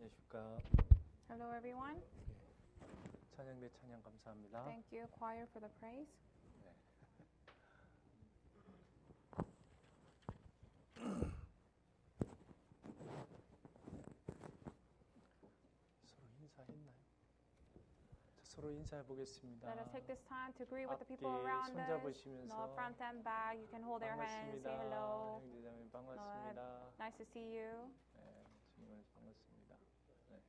안녕하십니까. Hello, everyone. 찬양 대 찬양 감사합니다. Thank you, choir, for the praise. 네. 서로 인사했나요? 자, 서로 인사해 보겠습니다. Let us take this time to greet with the people 앞뒤 around us. 손잡으시면서 No, front and back. You can hold their hands. Say hello. 형제자매 반갑습니다. Nice to see you. 네, 정말 반갑습니다. 네.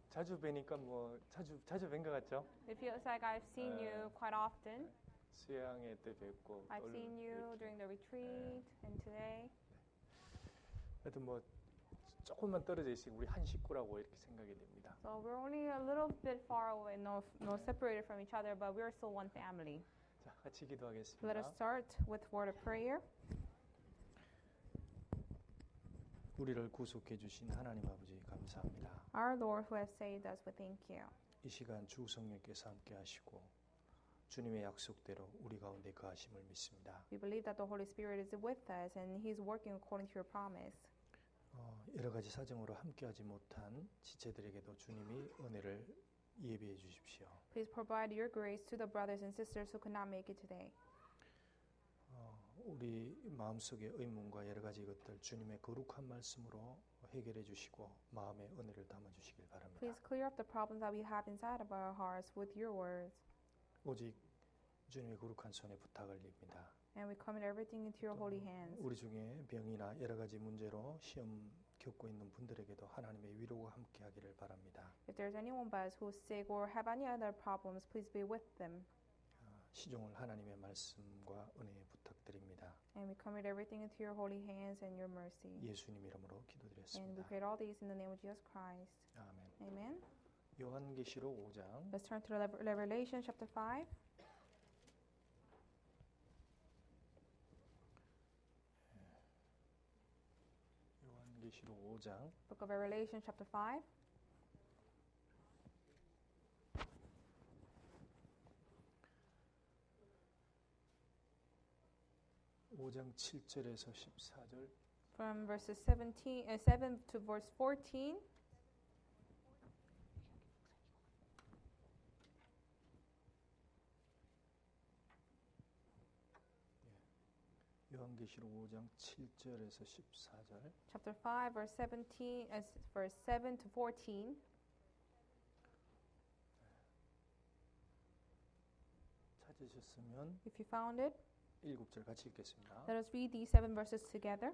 자주 뵈니까 뭐 자주 뵌 것 같죠? It feels like I've seen you quite often. 수양회 때 뵙고 I've seen you during the retreat and today. 하여튼 뭐 조금만 떨어져 있으니 우리 한 식구라고 이렇게 생각이 됩니다. So we're only a little bit far away, no separated from each other, but we're still one family. 자, 같이 기도하겠습니다. Let us start with word of prayer. 우리를 구속해 주신 하나님 아버지 감사합니다. Our Lord who has saved us, we thank you. 이 시간 주 성령께서 함께 하시고 주님의 약속대로 우리 가운데 거하심을 믿습니다. We believe that the Holy Spirit is with us and He's working according to your promise. 여러 가지 사정으로 함께하지 못한 지체들에게도 주님이 은혜를 예비해 주십시오. Please provide your grace to the brothers and sisters who could not make it today. 우리 마음속의 의문과 여러 가지 것들 주님의 거룩한 말씀으로 해결해 주시고 마음의 은혜를 담아 주시길 바랍니다. Please clear up the problems that we have inside of our hearts with your words. 오직 주님의 거룩한 손에 부탁을 드립니다. And we commit everything into your holy hands. 우리 중에 병이나 여러 가지 문제로 시험 겪고 있는 분들에게도 하나님의 위로가 함께하기를 바랍니다. If there's anyone but us who's sick or have any other problems, please be with them. 시종을 하나님의 말씀과 은혜에 부탁드립니다. And we commit everything into your holy hands and your mercy. 예수님 이름으로 And we 기도드렸습니다. pray all these in the name of Jesus Christ. 아멘. Amen. 요한계시록 5장 Let's turn to Revelation chapter 5. 요한계시록 5장 Book of Revelation chapter 5. 5장 7절에서 14절 From verses 7 to verse 14. 요한계시록 5장 7절에서 14절 Chapter 5, verse 7 to 14. 찾으셨으면 If you found it, 7절 같이 읽겠습니다. let us read these 7 verses together.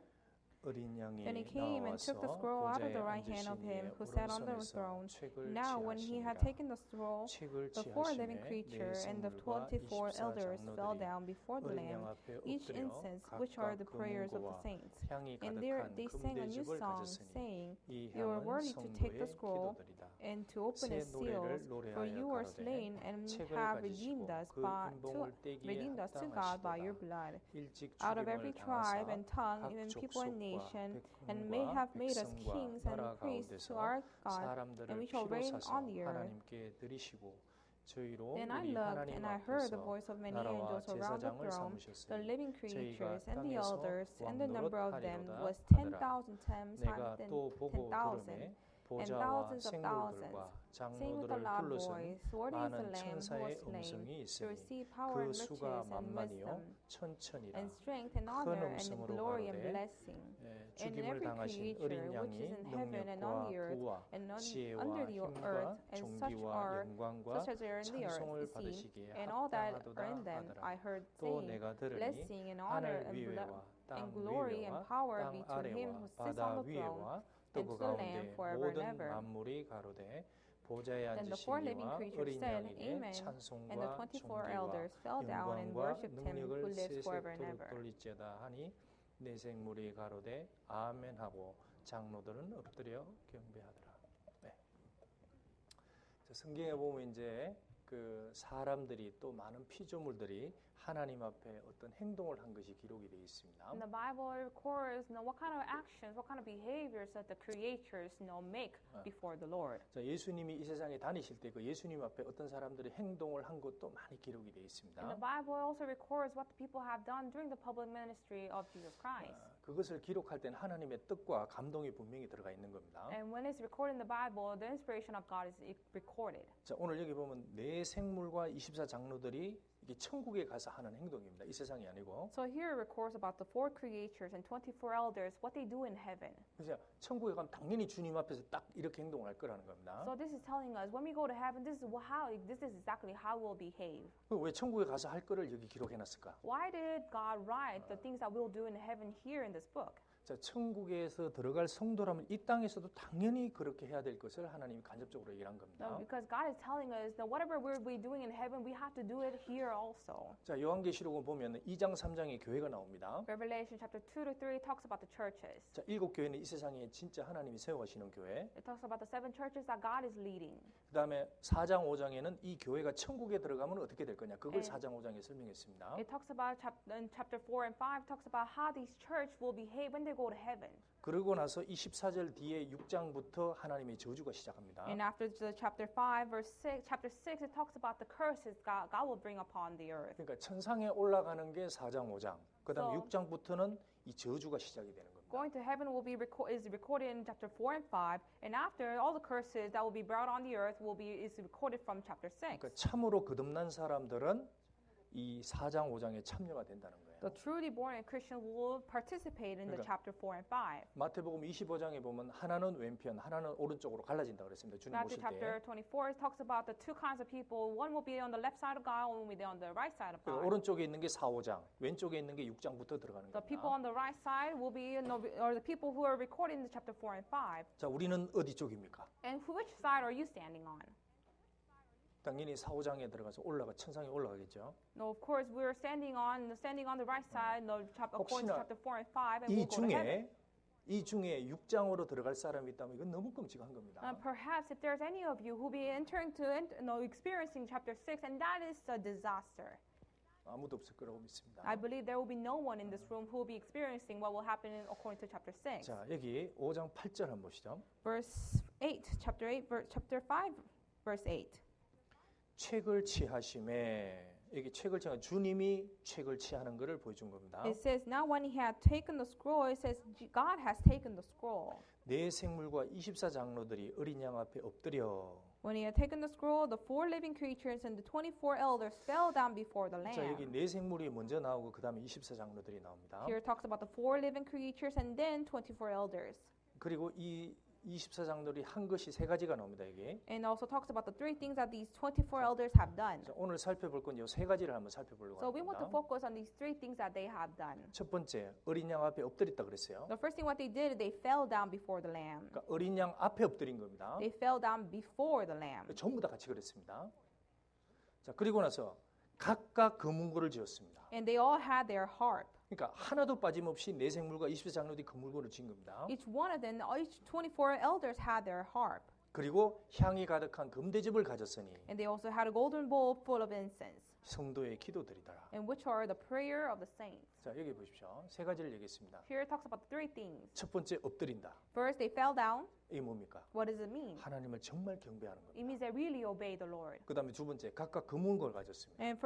어린 양이 Then he came and took the 나와서 scroll out of 보좌에 the right hand of 앉으신 him 이의 who sat on the 오른손에서 throne. 책을 Now when he had 취하시니라. taken the scroll, 책을 the four living 취하심에 creature and the 내생물과 24 elders fell 24 down before the 어린 양 Lamb, 앞에 each 엎드려 incense, which are the 각각 prayers of the 금은고와 saints. 향이 And there 가득한 they sang a new 금대접을 song, 가졌으니 saying, 이 You are 향은 worthy to take the 성도의 scroll 기도들이다. and to open 새 its 노래를 seals, 노래하여 for you are 가로되 slain and 책을 have 가지시고 redeemed us 그 인봉을 떼기에 redeemed us to God by your 합당하시도다. blood. 일찍 Out of every 죽임을 tribe 당하사 and tongue, 각 even people and 족속과 nation, and may 백성과 have made us 백성과 kings and 나라 priests to 가운데서 our God, and 사람들을 we shall 피로 reign 사서 on the earth. 하나님께 드리시고 저희로 Then I 우리 looked, 하나님 and I heard the 앞에서 voice of many 나라와 angels around the 제사장을 throne, the 삼으셨으니 living 저희가 creatures and the 땅에서 elders, and the 왕노릇 number of them 하리로다 was 하더라. 10,000 times 내가 또 보고 10,000, 들음에 and 보좌와 thousands of 생물들과 thousands, saying with a 장로들을 loud 둘러쓴 voice, Worthy is the 많은 Lamb who was 천사의 slain 음성이 to 있으니 receive power 그 and 수가 riches and 만만이요 wisdom, 천천이라. and strength and 큰 honor and 음성으로 glory and 가로되 blessing. And 죽임을 every 당하신 creature 어린 which 양이 is in heaven and on 능력과 the earth 부와 and 지혜와 under the 힘과 earth, and such 존귀와 are 영광과 such as are in the earth, 찬송을 the sea, 받으시기에 and all that 합당하도다 are in them, 하더라. I heard 또 saying, 내가 들으니 blessing and honor 하늘 위에와 땅 and glory and 위에와 power 땅 be to him 아래와 who sits 바다 on the throne, 위에와 또 and 그 to the Lamb 가운데 forever and 모든 ever. 만물이 가로되 보좌에 Then the four 앉으신 living 이와 creatures 어린 said, 양에게 Amen. And the 찬송과 24 존귀와 elders fell down and 영광과 worshipped him who 능력을 lives forever and 세세토록 ever. 돌리찌어다 하니 내 생물이 가로되 아멘 하고 장로들은 엎드려 경배하더라. 네. 자, 성경에 보면 이제 그 사람들이 또 많은 피조물들이 하나님 앞에 어떤 행동을 한 것이 기록이 되어 있습니다. In the Bible, it records what kind of actions, what kind of behaviors that the creatures make before the Lord. 자, 예수님이 이 세상에 다니실 때 그 예수님 앞에 어떤 사람들이 행동을 한 것도 많이 기록이 되어 있습니다. And the Bible also records what the people have done during the public ministry of Jesus Christ. 그것을 기록할 때는 하나님의 뜻과 감동이 분명히 들어가 있는 겁니다. And when it's recorded in the Bible, the inspiration of God is recorded. 자, 오늘 여기 보면 네 생물과 24장로들이 이게 천국에 가서 하는 행동입니다. 이 세상이 아니고. So here it records about the 4 creatures and 24 elders, what they do in heaven. 그래서 천국에 가면 당연히 주님 앞에서 딱 이렇게 행동을 할 거라는 겁니다. So this is telling us when we go to heaven, this is exactly how we'll behave. 왜 천국에 가서 할 거를 여기 기록해 놨을까? Why did God write the things that we'll do in heaven here in this book? 자, 천국에서 들어갈 성도라면 이 땅에서도 당연히 그렇게 해야 될 것을 하나님이 간접적으로 얘기한 겁니다. No, because God is telling us that whatever we'll be doing in heaven, we have to do it here also. 자, 요한계시록을 보면 2장 3장에 교회가 나옵니다. Revelation chapter 2 to 3 talks about the churches. 자, 7교회는 이 세상에 진짜 하나님이 세워가시는 교회. It talks about the 7 churches that God is leading. 그다음에 4장 5장에는 이 교회가 천국에 들어가면 어떻게 될 거냐. 그걸 네. 4장 5장에 설명했습니다. It talks about in chapter 4 and 5 talks about how these church will behave when they go to heaven. 그러고 나서 24절 뒤에 6장부터 하나님의 저주가 시작합니다. And after the chapter 5 verse 6, chapter 6 it talks about the curses God will bring upon the earth. 그러니까 천상에 올라가는 게 4장 5장. 그다음에 So- 6장부터는 이 저주가 시작이 되는 겁니다. Going to heaven will be is recorded in chapter 4 and 5, and after all the curses that will be brought on the earth is recorded from chapter 6. 그러니까 참으로 거듭난 사람들은 이 4장 5장에 참여가 된다는 거예요. The truly born and Christian will participate in the 그러니까- chapter 4 and 5. 마태복음 25장에 보면 하나는 왼편, 하나는 오른쪽으로 갈라진다 그랬습니다. 주님 Matthew 오실 chapter 때. 24 it talks about the two kinds of people. One will be on the left side of God, one will be on the right side of 그 God. 오른쪽에 있는 게 4, 5장, 왼쪽에 있는 게 6장부터 들어가는 The people 겁니다. on the right side will be, or the people who are recorded in the chapter 4 and 5. 자, 우리는 어디 쪽입니까? And which side are you standing on? 당연히 4, 5장에 들어가서 천상에 올라가겠죠. No, of course we're standing on the right side, according to 혹시나 chapter 4 and 5, and 이 we'll go to heaven. 중에 6장으로 들어갈 사람이 있다면 이건 너무 끔찍한 겁니다. Perhaps if there's any of you who be experiencing chapter 6, and that is a disaster. 아무도 없을 거라고 믿습니다. I believe there will be no one in this room who will be experiencing what will happen according to chapter 6. 자, 여기 5장 8절 한번 보시죠. Verse 8, chapter 5, verse 8. 책을 취하심에 여기 책을 취하 주님이 책을 취하는 것을 보여준 겁니다. It says, now when he had taken the scroll, it says, God has taken the scroll. 네 생물과 24장로들이 어린 양 앞에 엎드려. When he had taken the scroll, the 4 living creatures and the 24 elders fell down before the 자, 여기 Lamb. 네 생물이 먼저 나오고 그다음에 24장로들이 나옵니다. Here it talks about the 4 living creatures and then 24 elders. 그리고 이 24장로들이 한 것이 세 가지가 나옵니다. 여기. And also talks about the 3 things that these 24 elders have done. 자, 오늘 살펴볼 건 이 세 가지를 한번 살펴보려고 So we want to 합니다. focus on these 3 things that they have done. 첫 번째, 어린 양 앞에 엎드렸다 그랬어요. The first thing what they did, they fell down before the Lamb. 그러니까 어린 양 앞에 엎드린 겁니다. They fell down before the Lamb. 전부 다 같이 그랬습니다. 자, 그리고 나서 각각 금은고를 지었습니다. And they all had their harp. 그러니까 하나도 빠짐없이 네 생물과 24장로들이 금은고를 지은 겁니다. Each one of them, each 24 elders had their harp. 그리고 향이 가득한 금대접을 가졌으니 And they also had a golden bowl full of incense, 성도의 기도드리더라. and which are the prayer of the saints. 자, 여기 보십시오. 세 가지를 얘기했습니다. Here it talks about 3 things. 첫 번째, 엎드린다. First, they fell down. 이게 뭡니까? What does it mean? 하나님을 정말 경배하는 It 겁니다. means they really obey the Lord. 그 다음에 두 번째, 각각 금은고를 가졌습니다. And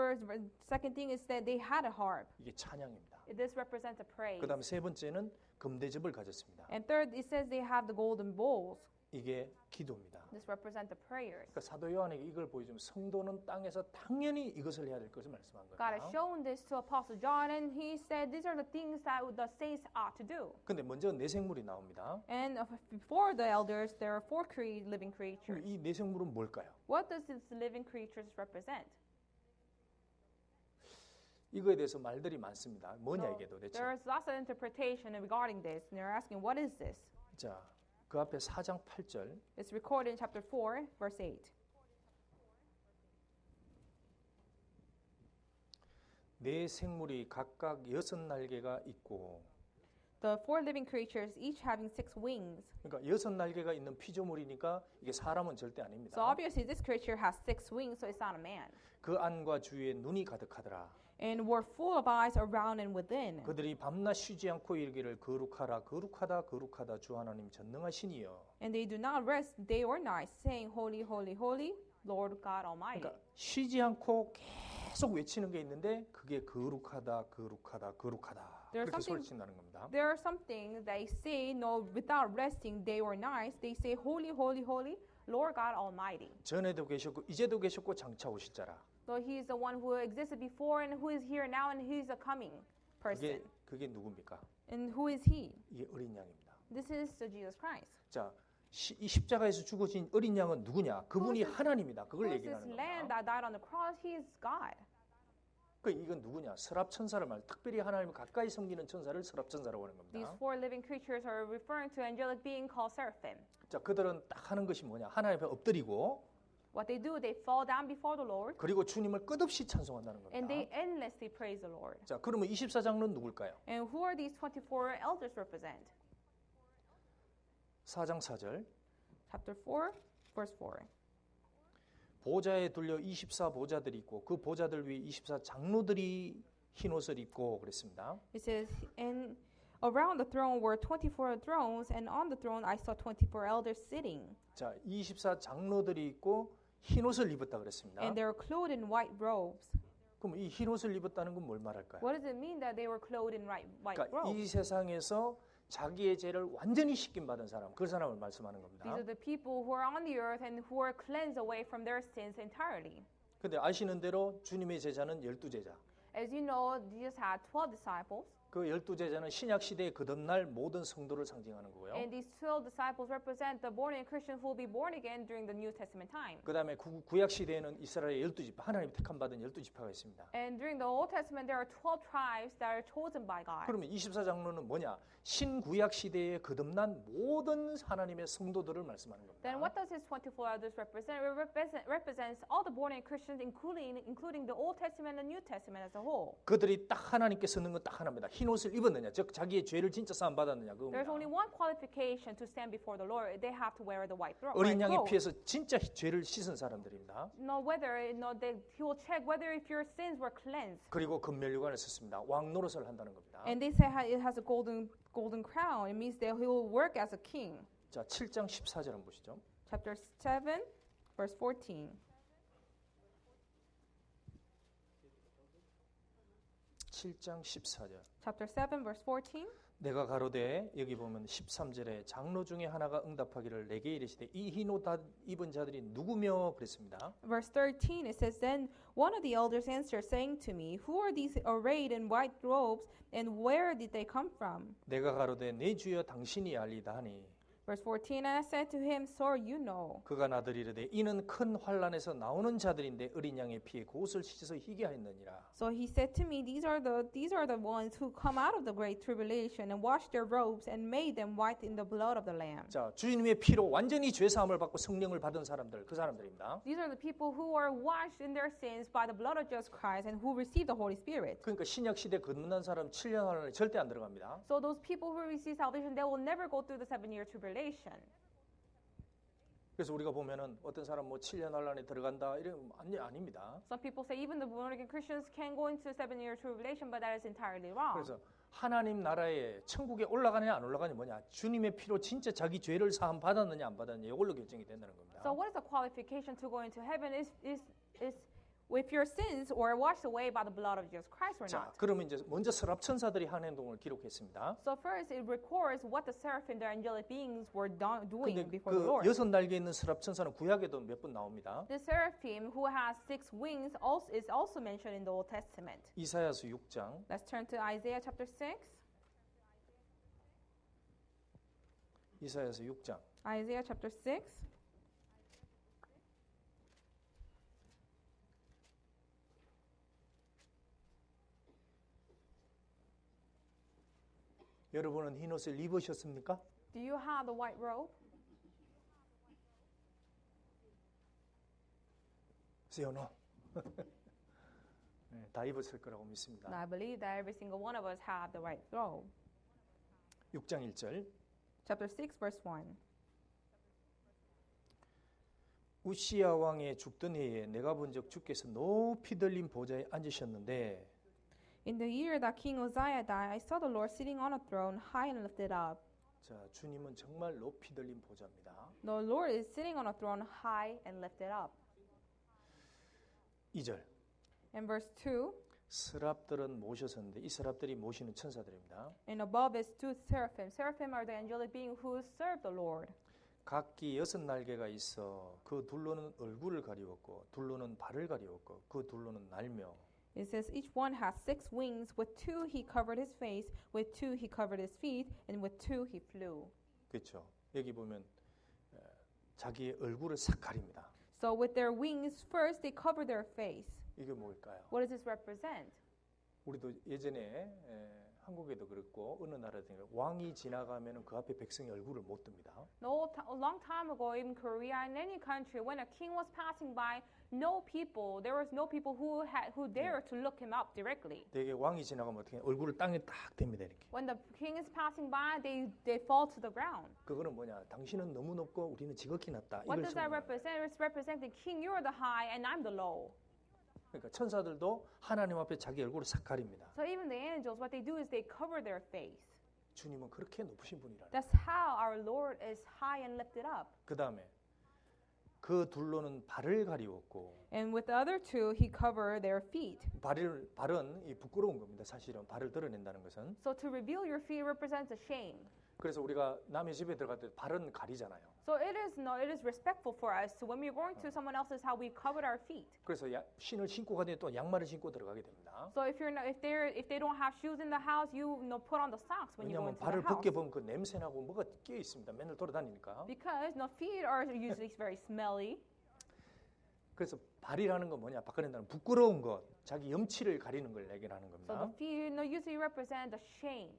second thing is that they had a harp. 이게 찬양입니다. This represents a praise. 그 다음에 세 번째는 금대접을 가졌습니다. And third, it says they have the golden bowls. 이게 기도입니다. This represents the prayers. 그러니까 사도 요한에게 이걸 보여주면 성도는 땅에서 당연히 이것을 해야 될 것을 말씀한 God has 겁니다. shown this to Apostle John, and he said these are the things that the saints ought to do. 근데 먼저 네 생물이 나옵니다. And before the elders, there are 4 living creatures. 이 네 생물은 뭘까요? What does these living creatures represent? 이거에 대해서 말들이 많습니다. 뭐냐 So, 이게 도대체? there's lots of interpretation regarding this, and they're asking, what is this? 자, 그 앞에 4장 8절. It's recorded in chapter 4, verse 8. 네 생물이 각각 6 날개가 있고 The four living creatures, each having 6 wings. 그러니까 6 날개가 있는 피조물이니까 이게 사람은 절대 아닙니다. So obviously this creature has 6 wings, so it's not a man. 그 안과 주위에 눈이 가득하더라. And were full of eyes around and within. 그들이 밤낮 쉬지 않고 이르기를 거룩하라 거룩하다 거룩하다 주 하나님 전능하시니여. And they do not rest day or night, saying, Holy, holy, holy, Lord God Almighty. 그러니까 쉬지 않고 계속 외치는 게 있는데 그게 거룩하다 거룩하다 거룩하다 그렇게 소리친다는 겁니다. There are some things they say no without resting day or night. They say, Holy, holy, holy, Lord God Almighty. 전에도 계셨고 이제도 계셨고 장차 오실 자라. So he is the one who existed before and who is here now and he is a coming person. 그게 누굽니까? And who is he? 이게 어린 양입니다. This is the Jesus Christ. 자, 이 십자가에서 죽어진 어린 양은 누구냐? 그분이 하나님이다. 그걸 Who is 얘기하는 this lamb 겁니다. that died on the cross? He is God. 그 이건 누구냐? 서랍 천사를 말. 특별히 하나님을 가까이 섬기는 천사를 서랍 천사라고 하는 These 겁니다. 4 living creatures are referring to angelic being called seraphim. 자, 그들은 딱 하는 것이 뭐냐? 하나님 앞에 엎드리고 What they do, they fall down before the Lord 그리고 주님을 끝없이 찬송한다는 겁니다. and they endlessly praise the Lord. 자, 그러면 24장로는 누굴까요? And who are these 24 elders represent? 4장 4절. Chapter 4, verse 4. 보좌에 둘려 24 보좌들이 있고 그 보좌들 위에 24 장로들이 흰 옷을 입고 그랬습니다. It says, and around the throne were 24 thrones, and on the throne I saw 24 elders sitting. 자, 24 장로들이 있고 흰 옷을 입었다 그랬습니다. And they were clothed in white robes. 그럼 이 흰 옷을 입었다는 건 뭘 말할까요? What does it mean that they were clothed in white 그러니까 robes? 이 세상에서 자기의 죄를 완전히 씻김 받은 사람, 그 사람을 말씀하는 겁니다. These are the people who are on the earth and who are cleansed away from their sins entirely. 근데 아시는 대로 주님의 제자는 12제자. As you know, Jesus had 12 disciples, 그 12제자는 신약 시대의 거듭날 모든 성도를 상징하는 거고요. and these 12 disciples represent the born-again Christians who will be born again during the New Testament time. 그다음에 구약 시대에는 이스라엘의 12지파, 하나님이 택함 받은 12지파가 있습니다. And during the Old Testament, there are 12 tribes that are chosen by God. 그러면 24장로는 뭐냐? 신구약 시대에 거듭난 모든 하나님의 성도들을 말씀하는 겁니다. Then what does his 24 elders represent? It represents all the born-again Christians, including the Old Testament and the New Testament as a whole. 그들이 딱 하나님께 서는 건 딱 하나입니다. 흰 옷을 입었느냐, 즉 자기의 죄를 진짜 사함 받았느냐 There's 그겁니다. only one qualification to stand before the Lord. They have to wear the white robe. 어린 양의 피해서 진짜 죄를 씻은 사람들입니다. He will check whether if your sins were cleansed. 그리고 금멸류관을 썼습니다. 왕 노릇을 한다는 겁니다. And they say it has a golden crown. It means that he will work as a king. 자, 7장 14절 한번 보시죠. Chapter 7, verse 14. 7장 14절. Chapter 7, verse 14. 내가 가로되 여기 보면 13절에 장로 중에 하나가 응답하기를 내게 이르시되 이 흰 옷 입은 자들이 누구며 그랬습니다. Verse 13, it says, Then one of the elders answered, saying to me, Who are these arrayed in white robes, and where did they come from? 내가 가로되 내 주여 당신이 알리다 하니 Verse 14, And I said to him, Sir, you know. 그가 나더이르되 이는 큰 환란에서 나오는 자들인데 어린 양의 피에 그 옷을 씻어서 희게 하였느니라. So he said to me, These are the ones who come out of the great tribulation and washed their robes and made them white in the blood of the Lamb. 자, 주님의 피로 완전히 죄 사함을 받고 성령을 받은 사람들, 그 사람들입니다. These are the people who are washed in their sins by the blood of Jesus Christ and who receive the Holy Spirit. 그러니까 신약 시대 거듭난 사람 7년 환란에 절대 안 들어갑니다. So those people who receive salvation, they will never go through the 7-year tribulation. 그래서 우리가 보면은 어떤 사람 뭐 7년 환란에 들어간다 이런 아닙니다. Some people say even the born-again Christians can go into 7-year tribulation, but that is entirely wrong. 그래서 하나님 나라에 천국에 올라가느냐 안 올라가느냐 뭐냐 주님의 피로 진짜 자기 죄를 사함 받았느냐 안 받았느냐 이걸로 결정이 된다는 겁니다. So what is the qualification to go into heaven is if your sins were washed away by the blood of Jesus Christ or 자, not. 그러면 이제 먼저 서랍 천사들이 한 행동을 기록했습니다. So first it records what the seraphim, the angelic beings, were doing 근데 before the 그 Lord. 6날개 있는 서랍 천사는 구약에도 몇 번 나옵니다. The seraphim who has 6 wings is also mentioned in the Old Testament. 이사야서 6장 Let's turn to Isaiah chapter 6. 이사야서 6장 Isaiah chapter 6. 여러분은 흰 옷을 입으셨습니까? Do you have the white robe? 세연호 네, 다 입었을 거라고 믿습니다. I believe that every single one of us have the white robe. 6장 1절. Chapter 6, verse 1. 우시야 왕의 죽던 해에 내가 본 적 주께서 높이 들린 보좌에 앉으셨는데 In the year that King Uzziah died, I saw the Lord sitting on a throne, high and lifted up. 자, 주님은 정말 높이 들린 보좌입니다. The Lord is sitting on a throne, high and lifted up. 2절. And verse 2. 스랍들은 모셨었는데 이 스랍들이 모시는 천사들입니다. And above it stood seraphim. Seraphim are the angelic beings who serve the Lord. 각기 6날개가 있어 그 둘로는 얼굴을 가리웠고 둘로는 발을 가리웠고 그 둘로는 날며 It says each one has 6 wings. With 2 he covered his face, with 2 he covered his feet, and with 2 he flew. 그렇죠. 여기 보면 자기의 얼굴을 싹 가립니다. So with their wings first they cover their face. 이게 뭘까요? What does this represent? 우리도 예전에 한국에도 그렇고 어느 나라든 왕이 지나가면 그 앞에 백성의 얼굴을 못 듭니다. A long time ago in Korea, in any country, when a king was passing by, there was no people who dared to look him up directly. 되게 왕이 지나가면 어떻게 얼굴을 땅에 딱 댑니다 이렇게. When the king is passing by, they fall to the ground. 그거는 뭐냐? 당신은 너무 높고 우리는 지극히 낮다. What 이걸 does that 설명해요. represent? It's representing king, you're the high and I'm the low. 그러니까 천사들도 하나님 앞에 자기 얼굴을 싹 가립니다. So even the angels, what they do is they cover their face. 주님은 그렇게 높으신 분이라. That's how our Lord is high and lifted up. 그 다음에 그 둘로는 발을 가리웠고 And with the other 2, he covered their feet. 발은 이 부끄러운 겁니다. 사실은 발을 드러낸다는 것은. So to reveal your feet represents a shame. 그래서 우리가 남의 집에 들어갈 때 발은 가리잖아요. So it is respectful for us. So when we're going to someone else's house, we cover our feet. 그래서 신을 신고 가더니 또 양말을 신고 들어가게 됩니다. So if they don't have shoes in the house, you put on the socks when you go 왜냐하면 into the 발을 house. 벗겨 보면 그 냄새나고 뭐가 끼어 있습니다. 맨날 돌아다니니까. Because feet are usually very smelly. 그래서 발이라는 건 뭐냐? 바꿔낸다는 부끄러운 것, 자기 염치를 가리는 걸 얘기하는 So 겁니다. the feet usually represent the shame.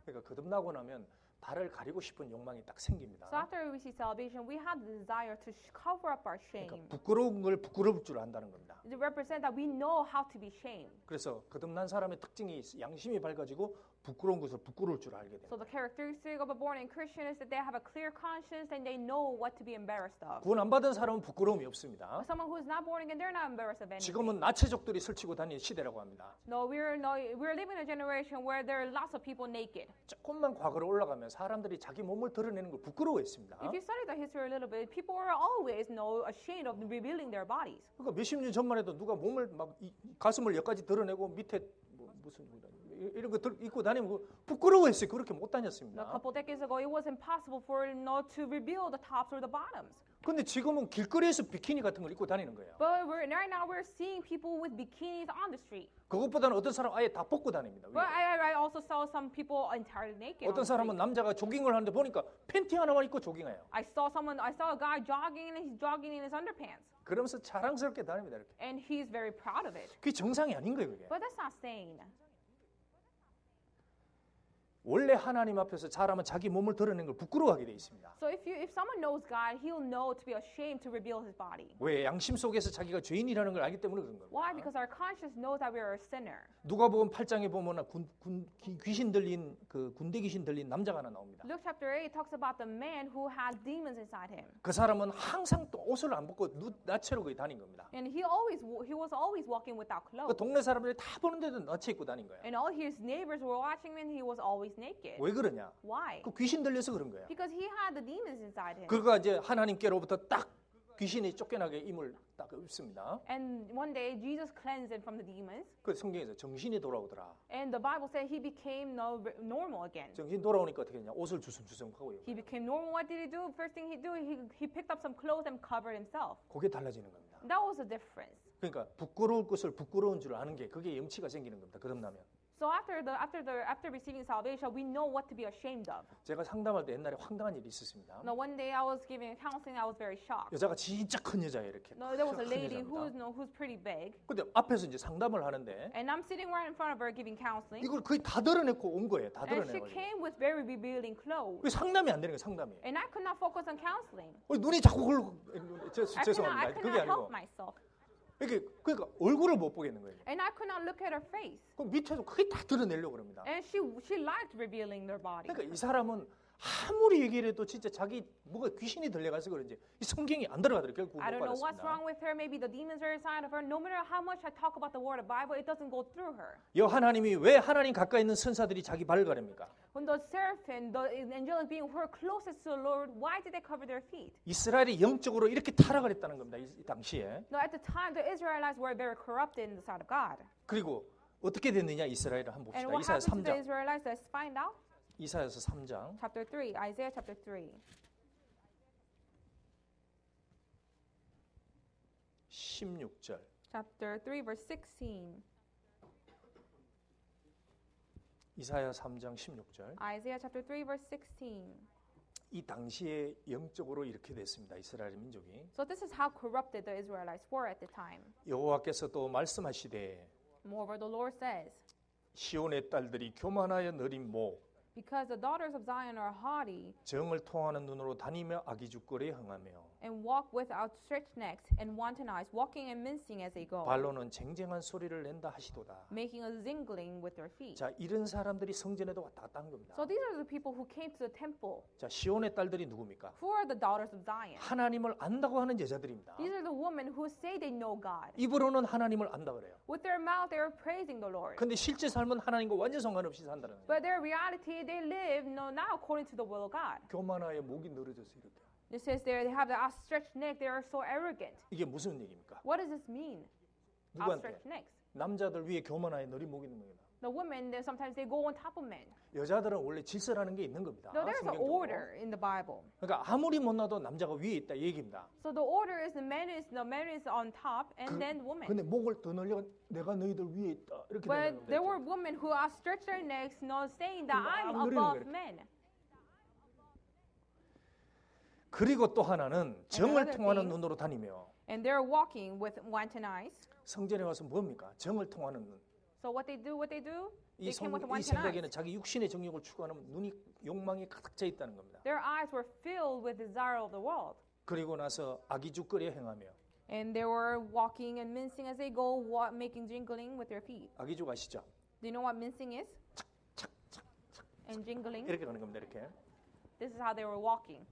그러니까 거듭나고 나면 발을 가리고 싶은 욕망이 딱 생깁니다. So after we receive salvation, we have the desire to cover up our shame. 그러니까 부끄러운 걸 부끄러울 줄 안다는 겁니다. It represents that we know how to be shamed. 그래서 거듭난 사람의 특징이 양심이 밝아지고 부끄러운 것을 부끄러울 줄 알게 So 됩니다. the characteristic of a born-again Christian is that they have a clear conscience and they know what to be embarrassed of. 구원 안 받은 사람은 부끄러움이 없습니다. But someone who is not born again, they're not embarrassed of anything. 지금은 나체족들이 설치고 다니는 시대라고 합니다. No, we're living in a generation where there are lots of people naked. 조금만 과거로 올라가면 사람들이 자기 몸을 드러내는 걸 부끄러워했습니다. If you study the history a little bit, people are always ashamed of revealing their bodies. 그러니까 몇십 년 전만 해도 누가 몸을 막 가슴을 여기까지 드러내고 밑에 무슨 이런 거 입고 다니면 부끄러워했어요. 그렇게 못 A 다녔습니다. couple decades ago, it was impossible for to reveal the tops or the bottoms. 근데 지금은 길거리에서 비키니 같은 걸 입고 다니는 거예요. But right now we're seeing people with bikinis on the street. 그것보다는 어떤 사람 아예 다 벗고 다닙니다. But I also saw some people entirely naked. on 어떤 the 사람은 street. 남자가 조깅을 하는데 보니까 팬티 하나만 입고 조깅해요. I saw a guy jogging and he's jogging in his underpants. 그러면서 자랑스럽게 다닙니다. 이렇게. And he's very proud of it. 그게 정상이 아닌 거예요. 그게. But that's not sane. 원래 하나님 앞에서 잘하면 자기 몸을 드러내는 걸 부끄러워하게 돼 있습니다. So if someone knows God, he'll know to be ashamed to reveal his body. 왜? 양심 속에서 자기가 죄인이라는 걸 알기 때문에 그런 겁니다. Why? Because our conscience knows that we are a sinner. 누가복음 8장에 보면 귀신 들린 그 군대 귀신 들린 남자가 하나 나옵니다. Luke chapter 8 talks about the man who had demons inside him. 그 사람은 항상 또 옷을 안 벗고 나체로 거기 다닌 겁니다. And he was always walking without 그 clothes. 동네 사람들이 다 보는데도 나체 입고 다닌 거예요. And all his neighbors were watching him and he was always naked. 왜 그러냐? Why? 그 귀신 들려서 그런 거예요. Because he had the demons inside him. 그가 이제 하나님께로부터 딱 귀신이 쫓겨나게 임을 딱 입습니다. And one day Jesus cleansed him from the demons. 그 성경에서 정신이 돌아오더라. And the Bible said he became normal again. 정신 돌아오니까 어떻게 했냐? 옷을 주섬주섬 하고요. He became normal. What did he do? First thing he picked up some clothes and covered himself. 그게 달라지는 겁니다. That was the difference. 그러니까 부끄러울 것을 부끄러운 줄 아는 게 그게 염치가 생기는 겁니다. 거듭나면. So after receiving salvation, we know what to be ashamed of. 제가 상담할 때 옛날에 황당한 일이 있었습니다. Now one day I was giving counseling, I was very shocked. 여자가 진짜 큰 여자예요, 이렇게. No, there was a 큰 lady 여자입니다. who's pretty big, 근데 앞에서 이제 상담을 하는데 and I'm sitting right in front of her giving counseling, 이걸 거의 다 드러내고 온 거예요. 다 and she 드러내고. came with very revealing clothes, 왜 상담이 안 되는 거예요, 상담이. and I could not focus on counseling. 눈이 자꾸 흘러. I 죄송합니다. could 그게 not 아니고 help myself. 이게 그러니까 얼굴을 못 보겠는 거예요. And I could not look at her face. 그럼 밑에도 크게 다 드러내려고 그럽니다. And she liked revealing their body. 그러니까 이 사람은 아무리 얘기를 해도 진짜 자기 뭐가 귀신이 들려가서 그런지 이 성경이 안 들어가더라고요. 결국 못 I don't know what's 받았습니다. wrong with her. Maybe the demons are inside of her. No matter how much I talk about the word of Bible, it doesn't go through her. 여 하나님이 왜 하나님 가까이 있는 선사들이 자기 발을 가립니까? When the seraphim, the angelic being who are closest to the Lord, why did they cover their feet? 이스라엘이 영적으로 이렇게 타락을 했다는 겁니다. 이 당시에. No, at the time, the Israelites were very corrupted in the sight of God. 그리고 어떻게 됐느냐 이스라엘을 한번 And 봅시다. what 이사야 happened to the 3장. Israelites? Let's find out. 이사야서 3장 Chapter 3, Isaiah chapter 3. 16절. Chapter 3, verse 16. 이사야 3장 16절. Isaiah chapter 3, verse 16. 이 당시에 영적으로 이렇게 됐습니다. 이스라엘 민족이. So this is how corrupted the Israelites were at the time. 여호와께서 또 말씀하시되 Moreover, the Lord says, 시온의 딸들이 교만하여 느린 모 because the daughters of Zion are haughty 정을 통하는 눈으로 다니며 악의죽거리에 흥하며 and walk with outstretched necks and wanton eyes, walking and mincing as they go, 발로는 쟁쟁한 소리를 낸다 하시도다. making a zingling with their feet. 자, 이런 사람들이 성전에도 왔다 갔다 한 겁니다. So these are the people who came to the temple. 자, 시온의 딸들이 누굽니까? Who are the daughters of Zion? 하나님을 안다고 하는 여자들입니다. These are the women who say they know God. 입으로는 하나님을 안다 그래요. With their mouth, they are praising the Lord. 근데 실제 삶은 하나님과 완전 상관없이 산다는 거예요. But their reality, they live not according to the will of God. 교만하여 목이 늘어져서 이렇게. It says they have the outstretched neck. They are so arrogant. 이게 무슨 얘기입니까? What does this mean? 누구한테? Outstretched necks. 남자들 위에 교만하여 느린 목이 있는 겁니다. The women, sometimes they go on top of men. 여자들은 원래 질서라는 게 있는 겁니다. No, there's an 성경적으로. order in the Bible. 그러니까 아무리 못나도 남자가 위에 있다 이 얘기입니다. So the order is the man is on top and then woman. 근데 목을 더 늘려 내가 너희들 위에 있다 이렇게 되는 But there were 겁니다. women who outstretched their necks, saying that I'm 막 above 누리는 men. 그리고 또 하나는 정을 another 통하는 thing- 눈으로 다니며 And they're walking with wanton eyes. 성전에 와서 뭡니까? 정을 통하는 눈. So what they do? 이, They came with 이 wanton eyes. 생각에는 자기 육신의 정욕을 추구하는 눈이 욕망이 가득 차 있다는 겁니다. Their eyes were filled with desire of the world. 그리고 나서 악의죽거리에 행하며 And they were walking and mincing as they go, making jingling with their feet. 악의죽 아시죠? Do you know what mincing is? And jingling. 이렇게 가는 겁니다. 이렇게. This is how they were walking.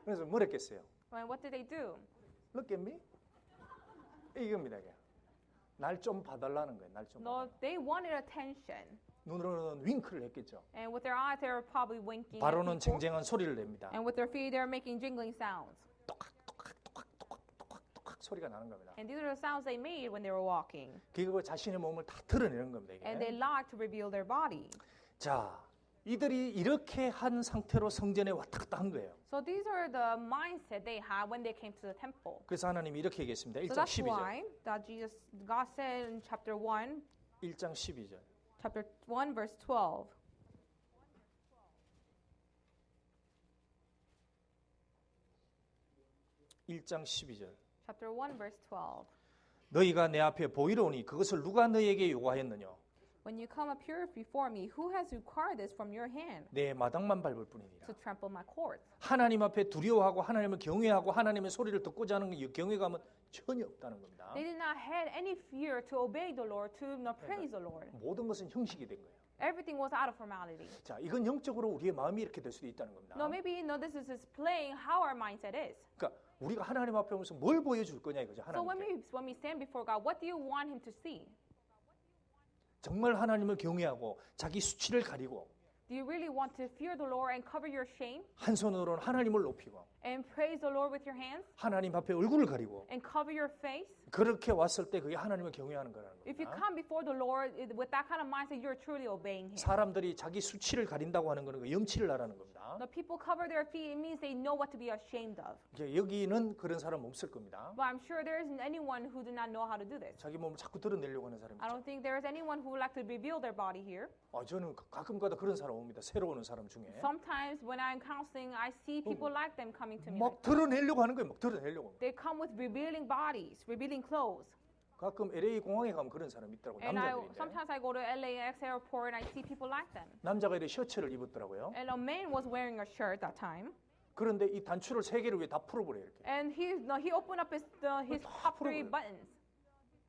그래서 뭘 했겠어요? And what did they do? Look at me. 이겁니다. 날 좀 봐달라는 거예요. 날 좀. No, they wanted attention. 눈으로는 윙크를 했겠죠. And with their eyes, they were probably winking at 바로는 people. 쟁쟁한 소리를 냅니다. And with their feet, they were making jingling sounds. 똑똑똑똑똑똑똑 소리가 나는 겁니다. And these are the sounds they made when they were walking. 그리고 자신의 몸을 다 드러내는 겁니다. And they 이게. liked to reveal their body. 자, 이들이 이렇게 한 상태로 성전에 왔다 갔다 한 거예요. So these are the mindset they had when they came to the temple. 그래서 하나님이 이렇게 얘기했습니다. So 1장 that's 12절. why that God said in chapter 1, 1장 12절. chapter 1, verse 12. 일장 12절. Chapter 1, verse 12. 너희가 내 앞에 보이러 오니 그것을 누가 너희에게 요구하였느냐? When you come up here before me, who has required this from your hand 내 마당만 밟을 뿐이니라. to trample my courts? 하나님 앞에 두려워하고 하나님을 경외하고 하나님의 소리를 듣고자 하는 이 경외감은 전혀 없다는 겁니다. They did not have any fear to obey the Lord, to not praise the Lord. 모든 것은 형식이 된 거예요. Everything was out of formality. 자, 이건 영적으로 우리의 마음이 이렇게 될 수도 있다는 겁니다. No, maybe this is displaying how our mindset is. 그러니까 우리가 하나님 앞에 오면서 뭘 보여줄 거냐 이거죠. So 하나님께. when we stand before God, what do you want Him to see? 정말 하나님을 경외하고 자기 수치를 가리고 Do you really want to fear the Lord and cover your shame 한 손으로는 하나님을 높이고 and praise the Lord with your hands 하나님 앞에 얼굴을 가리고 and cover your face? 그렇게 왔을 때 그게 하나님을 경외하는 거라는 If you 겁니다. come before the Lord with that kind of mindset, you're truly obeying Him. 사람들이 자기 수치를 가린다고 하는 거는 그 염치를 나라는 겁니다. The people cover their feet, it means they know what to be ashamed of. 이제 여기는 그런 사람 없을 겁니다. But I'm sure there isn't anyone who did not know how to do this. 자기 몸을 자꾸 드러내려고 하는 사람이 I 있죠. don't think there is anyone who would like to reveal their body here. 저는 가끔가다 그런 사람 옵니다. 새로 오는 사람 중에 Sometimes when I'm counseling, I see people like them coming to me. 막 드러내려고 하는 거예요. 막 드러내려고. They come with revealing bodies, revealing clothes. 가끔 LA 공항에 가면 그런 사람이 있더라고요. And 남자들인데. sometimes I go to LAX airport and I see people like them. 남자가 이렇게 셔츠를 입었더라고요. And a man was wearing a shirt that time. 그런데 이 단추를 세 개를 왜 다 풀어버려요 이렇게? And he opened up his top three 풀어버려요. buttons.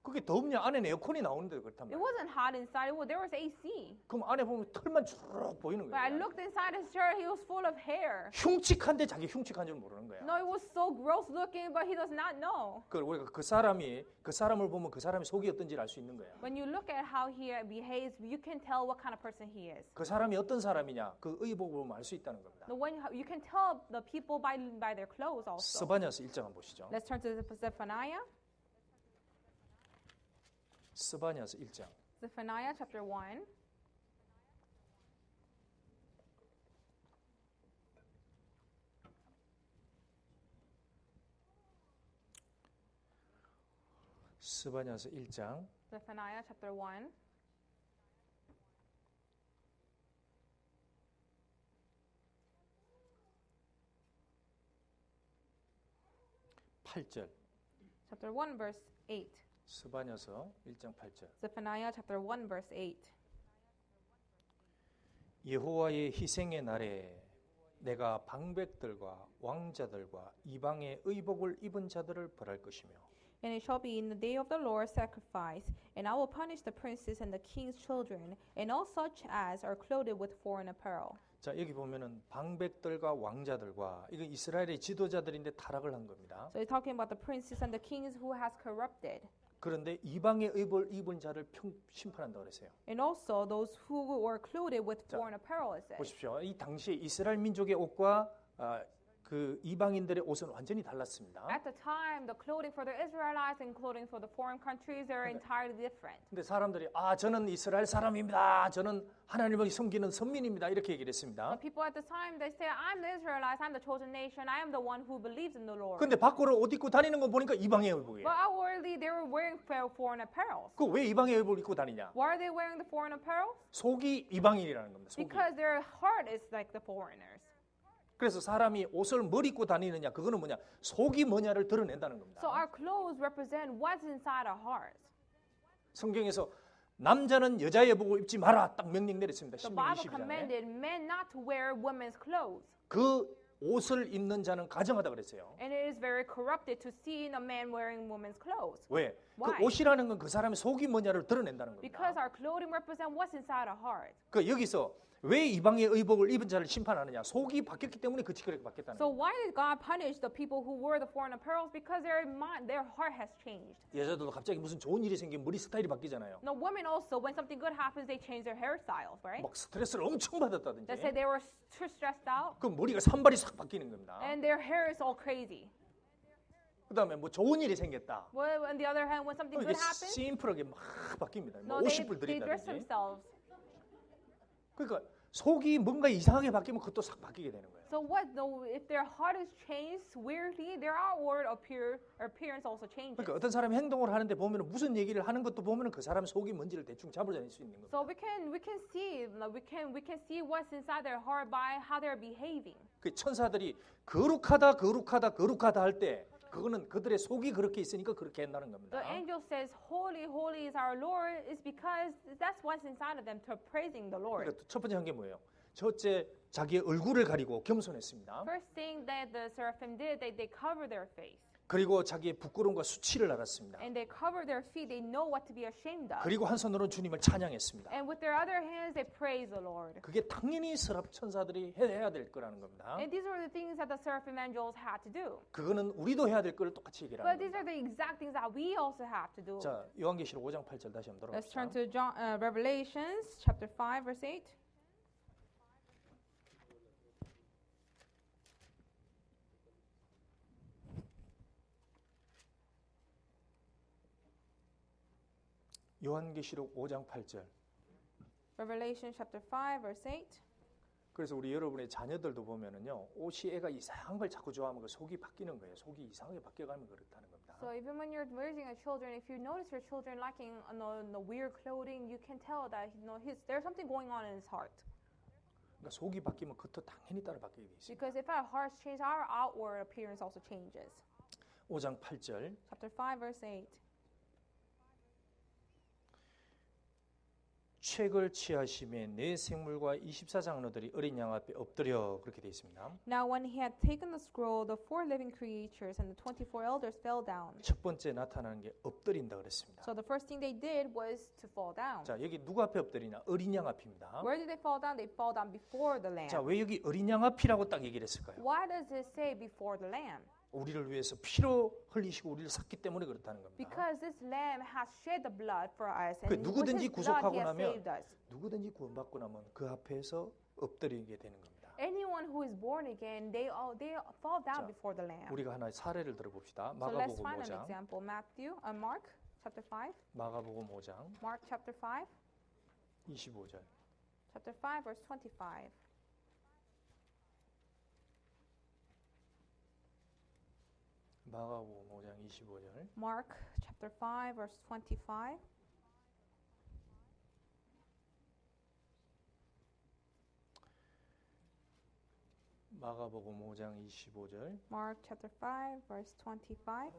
그게 덥냐? 안에 에어컨이 나오는데 그렇단 It 말이에요. wasn't hot inside. There was AC. 그럼 안에 보면 털만 쭉 보이는 But I 거예요. looked inside his shirt. He was full of hair. 흉측한데 자기 흉측한 줄 모르는 거야. No, it was so gross looking, but he does not know. 그 우리가 그 사람을 보면 그 사람의 속이 어떤지를 알 수 있는 거야. When you look at how he behaves, you can tell what kind of person he is. 그 사람이 어떤 사람이냐 그 의복을 보면 알 수 있다는 겁니다. You can tell the people by their clothes also. 스바냐서 1장 한번 보시죠. Let's turn to Zephaniah. 스바냐서 1장. Zephaniah chapter 1. 스바냐서 1장 Zephaniah chapter 1. 8절. Chapter 1 verse 8. 스바냐서 1장 8절. Zephaniah chapter 1 verse 8. 여호와의 희생의 날에 내가 방백들과 왕자들과 이방의 의복을 입은 자들을 벌할 것이며 And it shall be in the day of the Lord's sacrifice, and I will punish the princes and the king's children, and all such as are clothed with foreign apparel. 자 여기 보면은 방백들과 왕자들과 이거 이스라엘의 지도자들인데 타락을 한 겁니다. So he's talking about the princes and the kings who has corrupted. 그런데 이방의 의복을 입은 자를 심판한다 그랬어요. And also those who were clothed with 자, foreign apparel, it says. 보십시오. 이 당시에 이스라엘 민족의 옷과 그 이방인들의 옷은 완전히 달랐습니다. At the time, the clothing for the Israelites and clothing for the foreign countries, they're entirely different. 근데 사람들이 저는 이스라엘 사람입니다. 저는 하나님을 섬기는 선민입니다. 이렇게 얘기를 했습니다. But people at the time, they say, I'm the Israelites, I'm the chosen nation, I am the one who believes in the Lord. 근데 밖으로 옷 입고 다니는 거 보니까 이방의 의복이에요. But outwardly, they were wearing foreign apparel. 그 왜 이방의 의복을 입고 다니냐? Why are they wearing the foreign apparel? 속이 이방인이라는 겁니다. 속이. Because their heart is like the foreigners. 그래서 사람이 옷을 뭘 입고 다니느냐 그거는 뭐냐? 속이 뭐냐를 드러낸다는 겁니다. So our clothes represent what's inside our hearts. 성경에서 남자는 여자의 복을 입지 마라 딱 명령 내렸습니다. The 신명기 Bible 22장에. commanded men not to wear women's clothes. 그 옷을 입는 자는 가정하다 그랬어요. And it is very corrupted to see a man wearing women's clothes. 왜? Why? 그 옷이라는 건 그 사람의 속이 뭐냐를 드러낸다는 Because 겁니다. our clothing represent what's inside our heart. 그 여기서 왜 이방의 의복을 입은 자를 심판하느냐? 속이 바뀌었기 때문에 그 그렇게 바뀌었다는 So 거예요. why did God punish the people who wore the foreign apparel? Because their heart has changed. 여자들도 갑자기 무슨 좋은 일이 생기면 머리 스타일이 바뀌잖아요. Now women also, when something good happens, they change their hairstyles, right? 막 스트레스를 엄청 받았다든지. Let's say they were too stressed out 그 머리가 산발이 싹 바뀌는 겁니다. and their hair is all crazy. 그다음에 뭐 좋은 일이 생겼다. Well, on the other hand, when something 이게 good happens, 심플하게 막 바뀝니다. 뭐 no, 50불 they dress 드린다든지. themselves. 그러니까 속이 뭔가 이상하게 바뀌면 그것도 싹 바뀌게 되는 거예요. So what? No, if their heart is changed weirdly, their outward appearance also changes. 그러니까 어떤 사람이 행동을 하는데 보면 무슨 얘기를 하는 것도 보면 그 사람 속이 뭔지를 대충 잡아낼 수 있는 거예요. So we can see what's inside their heart by how they're behaving. 그 천사들이 거룩하다 할 때 그거는 그들의 속이 그렇게 있으니까 그렇게 한다는 겁니다. The angel says, "Holy, holy is our Lord," is because that's what's inside of them to praising the Lord. 그러니까 첫 번째 한 게 뭐예요? 첫째 자기의 얼굴을 가리고 겸손했습니다. First thing that the seraphim did, they cover their face. 그리고 자기의 부끄러움과 수치를 알았습니다. And they cover their feet. They know what to be ashamed of. 그리고 한 손으로는 주님을 찬양했습니다. And with their other hands, they praise the Lord. 그게 당연히 서랍 천사들이 해야 될 거라는 겁니다. And these were the things that the seraphim angels had to do. 그거는 우리도 해야 될 걸 똑같이 얘기를 But 하는 these 겁니다. are the exact things that we also have to do. 자, 요한계시록 5장 8절 다시 한번 Let's turn 돌아갑시다. to Revelations chapter 5, verse 8. 요한계시록 5장 8절. Revelation chapter 5, verse 8. 그래서 우리 여러분의 자녀들도 보면은요, 옷이 애가 이상한 걸 자꾸 좋아하면 그 속이 바뀌는 거예요. 속이 이상하게 바뀌어가면 그렇다는 겁니다. So even when you're raising a children, if you notice your children liking the weird clothing, you can tell that there's something going on in his heart. 그러니까 속이 바뀌면 그것도 당연히 따라 바뀌게 돼 있습니다. Because if our hearts change, our outward appearance also changes. 5장 8절. Chapter 5, verse 8. 책을 취하심에 네 생물과 24장로들이 어린 양 앞에 엎드려 그렇게 되어 있습니다. Now when he had taken the scroll, the 4 living creatures and the 24 elders fell down. 첫 번째 나타나는 게 엎드린다 그랬습니다. So the first thing they did was to fall down. 자, 여기 누구 앞에 엎드리냐? 어린 양 앞입니다. Where did they fall down? They fall down before the lamb. 자, 왜 여기 어린 양 앞이라고 딱 얘기를 했을까요? Why does it say before the lamb? 우리를 위해서 피로 흘리시고 우리를 샀기 때문에 그렇다는 겁니다. Because this lamb has shed the blood for us, 그 and with 누구든지 his blood 구속하고 he has 나면 saved us. 누구든지 구원받고 나면 그 앞에서 엎드리게 되는 겁니다. Anyone who is born again, they fall down 자, before the lamb. 우리가 하나의 사례를 들어봅시다. So let's 마가복음 find an 5장. example. Mark chapter 5. 마가복음 5장 Mark chapter 5. 25절. Chapter 5 verse 25. 마가복음 5장 25절. Mark chapter 5 verse 25. 마가복음 5장 25절. Mark chapter 5 verse 25.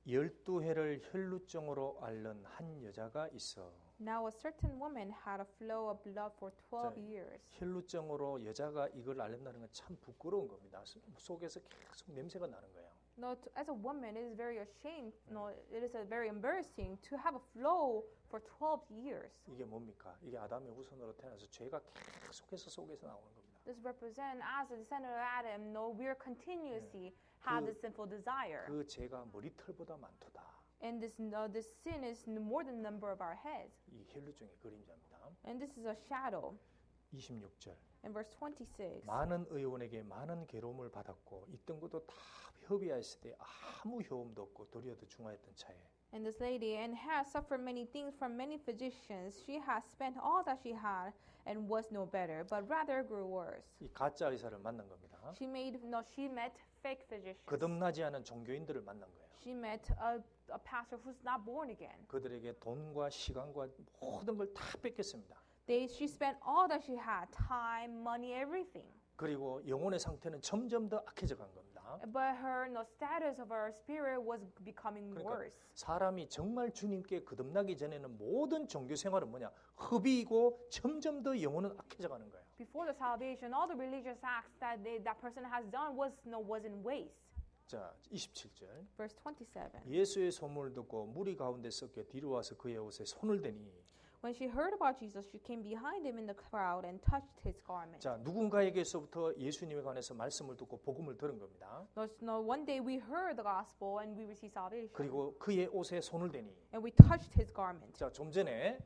12해를 혈루증으로 앓는 한 여자가 있어. Now a certain woman had a flow of blood for 12 자, years. 혈루증으로 여자가 이걸 앓는다는 건 참 부끄러운 겁니다. 속에서 계속 냄새가 나는 거예요. No, as a woman, it is very ashamed. No, it is very embarrassing to have a flow for 12 years. 이게 뭡니까? 이게 아담의 후손으로 태어나서 죄가 계속해서 속에서 나오는 겁니다. This represents as a descendant of Adam. No, we are continuously have this sinful desire, 그 죄가 머리털보다 많도다. and this sin is more than the number of our heads. 이 혈루증의 그림자입니다. And this is a shadow. 26절. In verse 26. 많은 의원에게 많은 괴로움을 받았고 있던 것도 다 협의하였을 때 아무 효험도 없고 도리어도 중하였던 차에 And this lady and has suffered many things from many physicians. She has spent all that she had and was no better, but rather grew worse. 이 가짜 의사를 만난 겁니다. She met fake physicians. 거듭나지 않은 종교인들을 만난 거예요. She met a pastor who's not born again. 그들에게 돈과 시간과 모든 걸 다 뺏겼습니다. She spent all that she had, time, money, everything. 그리고 영혼의 상태는 점점 더 악해져 간 겁니다. But the status of her spirit was becoming 그러니까 worse. 사람이 정말 주님께 거듭나기 전에는 모든 종교 생활은 뭐냐? 흡이고 점점 더 영혼은 악해져 가는 거예요. Before the salvation, all the religious acts that person has done was in waste. 자, 27절. Verse 27. 예수의 소문을 듣고 무리 가운데 섞여 뒤로 와서 그의 옷에 손을 대니 When she heard about Jesus, she came behind him in the crowd and touched his garment. 자, 누군가에게서부터 예수님에 관해서 말씀을 듣고 복음을 들은 겁니다. No, one day we heard the gospel and we received salvation. 그리고 그의 옷에 손을 대니 And we touched his garment. 자, 좀 전에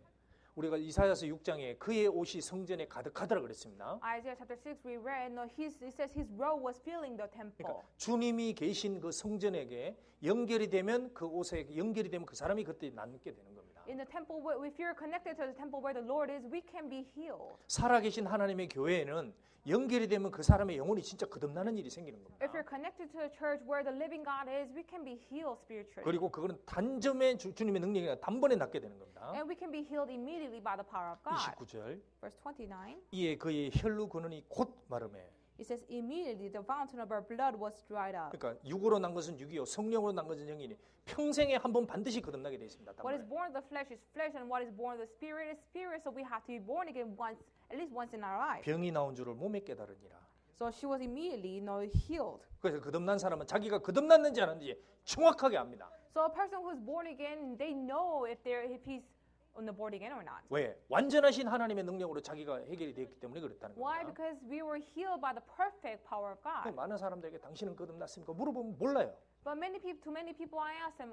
우리가 이사야서 6장에 그의 옷이 성전에 가득하더라 그랬습니다. Isaiah chapter 6 we read, it says his robe was filling the temple. 그러니까 주님이 계신 그 성전에게 연결이 되면 그 옷에 연결이 되면 그 사람이 그때 낫게 되는 겁니다. In the temple, if you're connected to the temple where the Lord is, we can be healed. 살아계신 하나님의 교회에는 연결이 되면 그 사람의 영혼이 진짜 거듭나는 일이 생기는 겁니다. If you're connected to the church where the living God is, we can be healed spiritually. 그리고 그거는 단점의 주님의 능력이 아니라 단번에 낫게 되는 겁니다. And we can be healed immediately by the power of God. 29절. Verse 29. 이에 그의 혈루 근원이 곧 마름에. It says immediately the fountain of her blood was dried up. 그러니까 육으로 난 것은 육이요 성령으로 난 것은 영이니 평생에 한 번 반드시 거듭나게 돼 있습니다. What is born of the flesh is flesh, and what is born of the spirit is spirit. So we have to be born again once, at least once in our life. 병이 나온 줄을 몸에 깨달으니라. So she was immediately, healed. 그래서 거듭난 사람은 자기가 거듭났는지 안 했는지 정확하게 압니다. So a person who's born again, they know if he's born again or not. 왜? 완전하신 하나님의 능력으로 자기가 해결이 되었기 때문에 그렇다는 Why? 겁니다. Because we were healed by the perfect power of God. 많은 사람들에게 당신은 거듭났습니까? 물어보면 몰라요. But to many people, I asked them,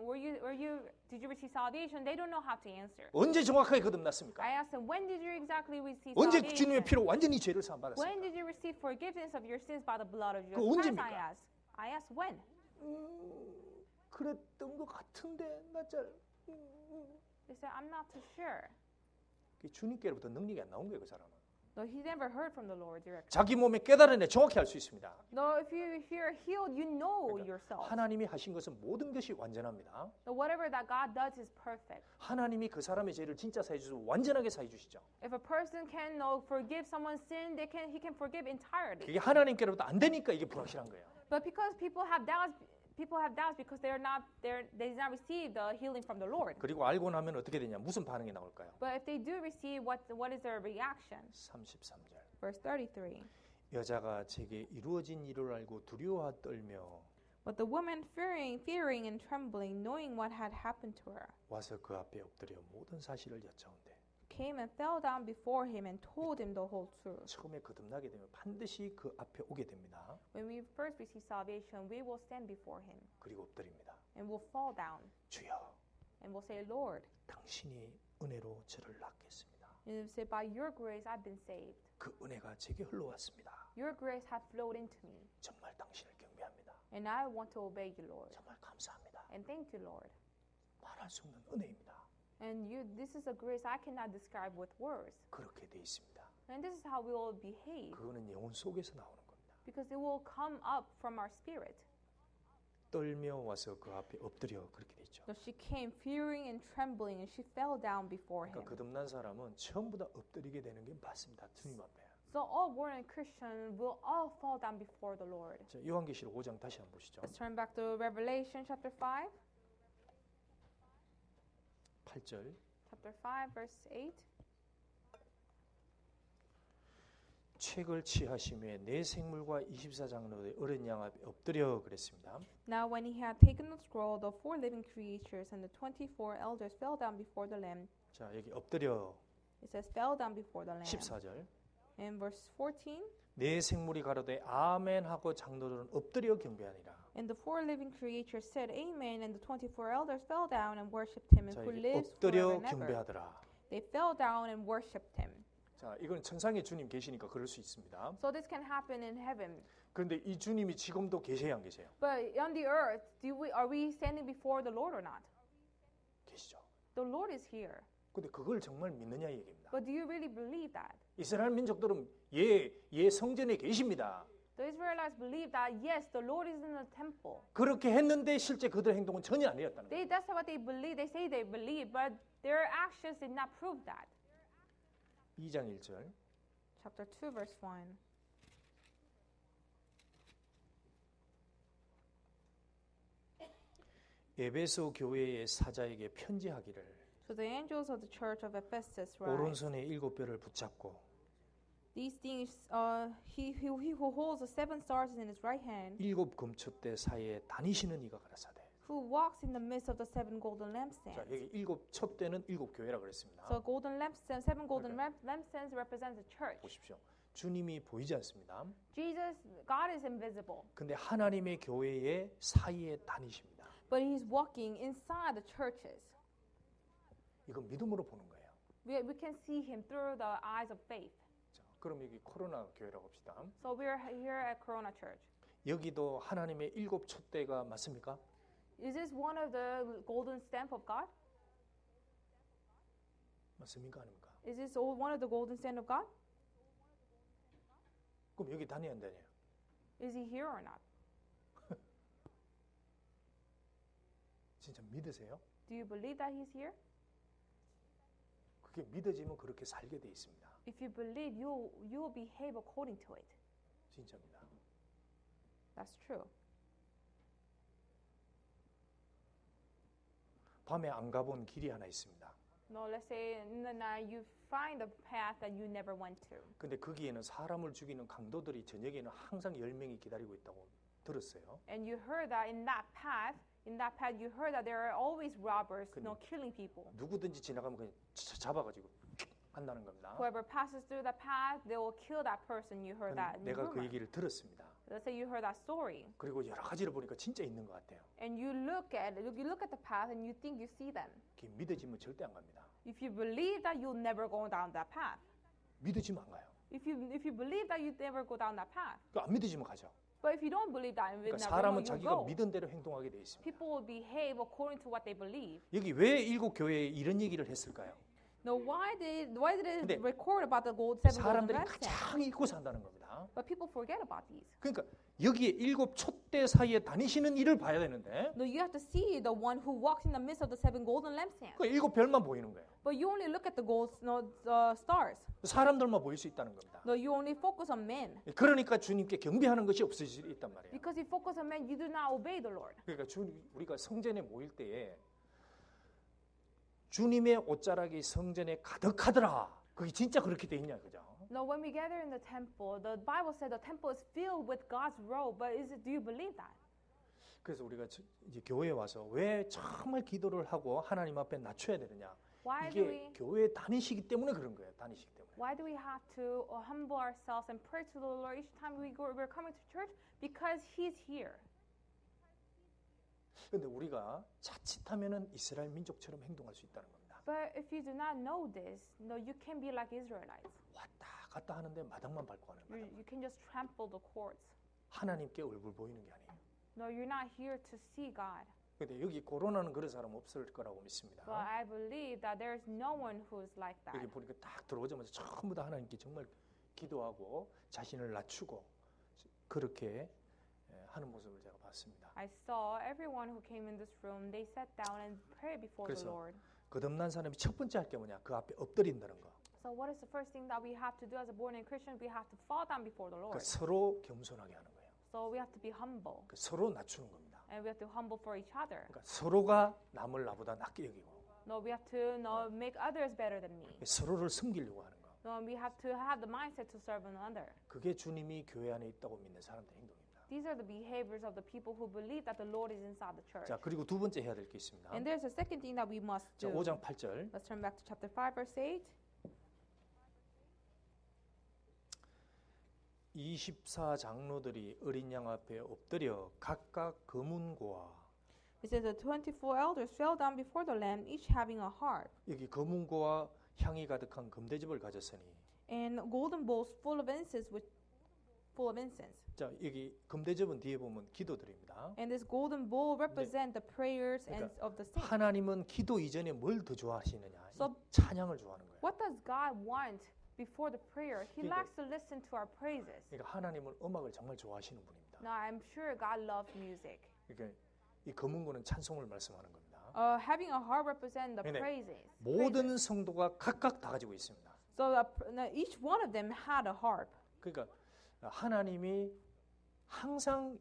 did you receive salvation? They don't know how to answer. 언제 정확하게 거듭났습니까? I asked them, when did you exactly receive 언제 salvation? 주님의 피로 완전히 죄를 사함 When 받았습니까? did you receive forgiveness of your sins by the blood of Jesus 그 Christ? 언제입니까? I asked when. 그랬던 것 같은데 나잘 They said, I'm not too sure. 주님께로부터 능력이 안 나온 거예요, 그 사람은. No, he never heard from the Lord directly. 자기 몸에 깨달아내 정확히 알 수 있습니다. No, if you're healed, you know yourself. 하나님이 하신 것은 모든 것이 완전합니다. No, whatever that God does is perfect. 하나님이 그 사람의 죄를 진짜 사해 주시고 완전하게 사해 주시죠. If a person can forgive someone's sin, he can forgive entirely. 그게 하나님께로부터 안 되니까 이게 불확실한 거예요. But because people have doubts, people have doubts because they did not receive the healing from the Lord. 그리고 알고 나면 어떻게 되냐? 무슨 반응이 나올까요? But if they do receive, what is their reaction? 33절. Verse 33. 여자가 제게 이루어진 일을 알고 두려워 떨며 But the woman, fearing and trembling, knowing what had happened to her, 와서 그 앞에 엎드려 모든 사실을 여짜온대. came and fell down before him and told him the whole truth. 처음에 거듭나게 되면 반드시 그 앞에 오게 됩니다. When we first receive salvation, we will stand before him 그리고 엎드립니다. and will fall down 주여, and will say, Lord, 당신이 은혜로 저를 낳겠습니다. and will say, by your grace I've been saved. 그 은혜가 제게 흘러왔습니다. Your grace has flowed into me, 정말 당신을 경배합니다. and I want to obey you, Lord. 정말 감사합니다. And thank you, Lord. 말할 수 없는 은혜입니다. And this is a grace I cannot describe with words. 그렇게 돼 있습니다. And this is how we will behave, 그거는 영혼 속에서 나오는 겁니다. because it will come up from our spirit. 떨며 와서 그 앞에 엎드려 그렇게 되죠. So she came fearing and trembling, and she fell down before him. 그러니까 거듭난 사람은 전부 다 엎드리게 되는 게 맞습니다. 주님 앞에. So all born-again Christians will all fall down before the Lord. 자, 요한계시록 5장 다시 한번 보시죠. Let's turn back to Revelation chapter 5. 8절. Chapter 5, verse 8. 책을 취하시며 내 생물과 24장로의 어린 양 앞에 엎드려 그랬습니다. Now when he had taken the scroll, the four living creatures and the 24 elders fell down before the Lamb. 자, 여기 엎드려 It says fell down before the Lamb. 14절. In verse 14, 내 생물이 가로되 아멘 하고 장로들은 엎드려 경배하니라. and the four living creatures said amen, and the 24 elders fell down and worshipped him 자, who 여기 lives 엎드려 forever and ever. 경배하더라. They fell down and worshipped him. 자, 이건 천상에 주님 계시니까 그럴 수 있습니다. So this can happen in heaven. 그런데 이 주님이 지금도 계세요, 안 계세요? But on the earth, are we standing before the Lord or not? 계시죠. The Lord is here. 근데 그걸 정말 믿느냐 이 얘기입니다. But do you really believe that? 이스라엘 민족들은 예 성전에 계십니다. The Israelites believe that, yes, the Lord is in the temple. 그렇게 했는데 실제 그들의 행동은 전혀 아니었다는 거예요. That's what they believe. They say they believe, but their actions did not prove that. 2장 1절. Chapter 2, verse 1. 에베소 교회의 사자에게 편지하기를 So the angels of the church of Ephesus write, 오른손에 7뼈를 붙잡고 these things, he who holds the 7 stars in his right hand, 7 금촛대 사이에 다니시는 이가 가라사대. who walks in the midst of the 7 golden 자, lampstands. 여기 7 촛대는 7 교회라 그랬습니다. So golden lampstands, 7 golden lampstands represents the church. 보십시오. 주님이 보이지 않습니다. God is invisible, 근데 하나님의 교회의 사이에 다니십니다. but he's walking inside the churches. 이건 믿음으로 보는 거예요. We can see him through the eyes of faith. 자, 그럼 여기 코로나 교회라고 합시다. So we're here at Corona Church. 여기도 하나님의 7 촛대가 맞습니까? Is this one of the golden stamp of God? 맞습니까? 아닙니까? Is this one of the golden stamp of God? 그럼 여기 다녀야 안 다녀요? Is he here or not? 진짜 믿으세요? Do you believe that he's here? 그게 믿어지면 그렇게 살게 돼 있습니다. If you believe, you will behave according to it. 진짜입니다. That's true. 밤에 안 가본 길이 하나 있습니다. No, let's say in the night you find a path that you never went to. 근데 거기에는 사람을 죽이는 강도들이 저녁에는 항상 10명이 기다리고 있다고 들었어요. And you heard that in that path you heard that there are always robbers, killing people. 누구든지 지나가면 그냥 잡아가지고 한다는 겁니다. Whoever passes through the path, they will kill that person. You heard that. 내가 그 얘기를 들었습니다. Let's say you heard that story. 그리고 여러 가지를 보니까 진짜 있는 것 같아요. And you look at the path and you think you see them. 그게 믿어지면 절대 안 갑니다. If you believe that, you'll never go down that path. 믿어지면 안 가요. If you believe that, you never go down that path. 안 믿어지면 가죠. But if you don't believe that, 그러니까 사람은 자기가 go. 믿은 대로 행동하게 돼 있습니다. People will behave according to what they believe. 여기 왜 7 교회에 이런 얘기를 했을까요? No, why did it 근데 record about the seven golden 사람들이 lampstands? 가장 잊고 산다는 겁니다. But people forget about these. 그러니까 여기에 7 촛대 사이에 다니시는 이를 봐야 되는데 No, you have to see the one who walks in the midst of the seven golden lampstands. 그 7 별만 보이는 거예요. But you only look at the stars. 사람들만 보일 수 있다는 겁니다. No, you only focus on men. 그러니까 주님께 경배하는 것이 없을 수 있단 말이에요. Because you focus on men, you do not obey the Lord. 그러니까 우리가 성전에 모일 때에 주님의 옷자락이 성전에 가득하더라. 그게 진짜 그렇게 돼 있냐, 그죠? No, when we gather in the temple, the Bible said the temple is filled with God's robe. But do you believe that? 그래서 우리가 이제 교회에 와서 왜 정말 기도를 하고 하나님 앞에 낮춰야 되느냐? Why do 이게 we? 교회에 다니시기 때문에 그런 거예요. 다니시기 때문에. Why do we have to humble ourselves and pray to the Lord each time we're coming to church? Because He's here. 그런데 우리가 자칫하면은 이스라엘 민족처럼 행동할 수 있다는 겁니다. But if you do not know this, no, you can be like Israelites. 왔다 갔다 하는데 마당만 밟고 하는 거예요. You can just trample the courts. 하나님께 얼굴 보이는 게 아니에요. No, you're not here to see God. 근데 여기 코로나는 그런 사람 없을 거라고 믿습니다. But I believe that there's no one who's like that. 여기 보니까 딱 들어오자마자 전부 다 하나님께 정말 기도하고 자신을 낮추고 그렇게 하는 모습을 제가 봤습니다. I saw everyone who came in this room, they sat down and prayed before the 그래서 Lord. 거듭난 사람이 첫 번째 할 게 뭐냐? 그 앞에 엎드린다는 거. So what is the first thing that we have to do as a born-again Christian? We have to fall down before the 그 Lord. 서로 겸손하게 하는 거예요. So we have to be humble. 그 서로 낮추는 겁니다. And we have to humble for each other. 그러니까 서로가 남을 나보다 낮게 여기고 No, we have to make others better than me. 서로를 섬기려고 하는 거. No, we have to have the mindset to serve another. 그게 주님이 교회 안에 있다고 믿는 사람들의 행동입니다. These are the behaviors of the people who believe that the Lord is inside the church. 자, 그리고 두 번째 해야 될 게 있습니다. And there's a second thing that we must 자, do. 5장 8절. Let's turn back to chapter 5, verse 8. 24장로들이 어린 양 앞에 엎드려 각각 거문고와 It says the 24 elders fell down before the Lamb, each having a harp 여기 거문고와 향이 가득한 금대접을 가졌으니 and golden bowls full of incense. 자, 여기 금대접은 뒤에 보면 기도드립니다. And this golden bowl represent the prayers and of the saints. 하나님은 기도 이전에 뭘 더 좋아하시느냐? 이 So- 찬양을 좋아하는 거예요. What does God want before the prayer? He 그러니까- likes to listen to our praises. 그러니까 하나님은 음악을 정말 좋아하시는 분입니다. Now, I'm sure God loves music. 그러니까 이 거문고는 찬송을 말씀하는 겁니다. Having a harp represent the 근데 praises. 모든 성도가 각각 다 가지고 있습니다. So each one of them had a harp. 그러니까 하나님이 항상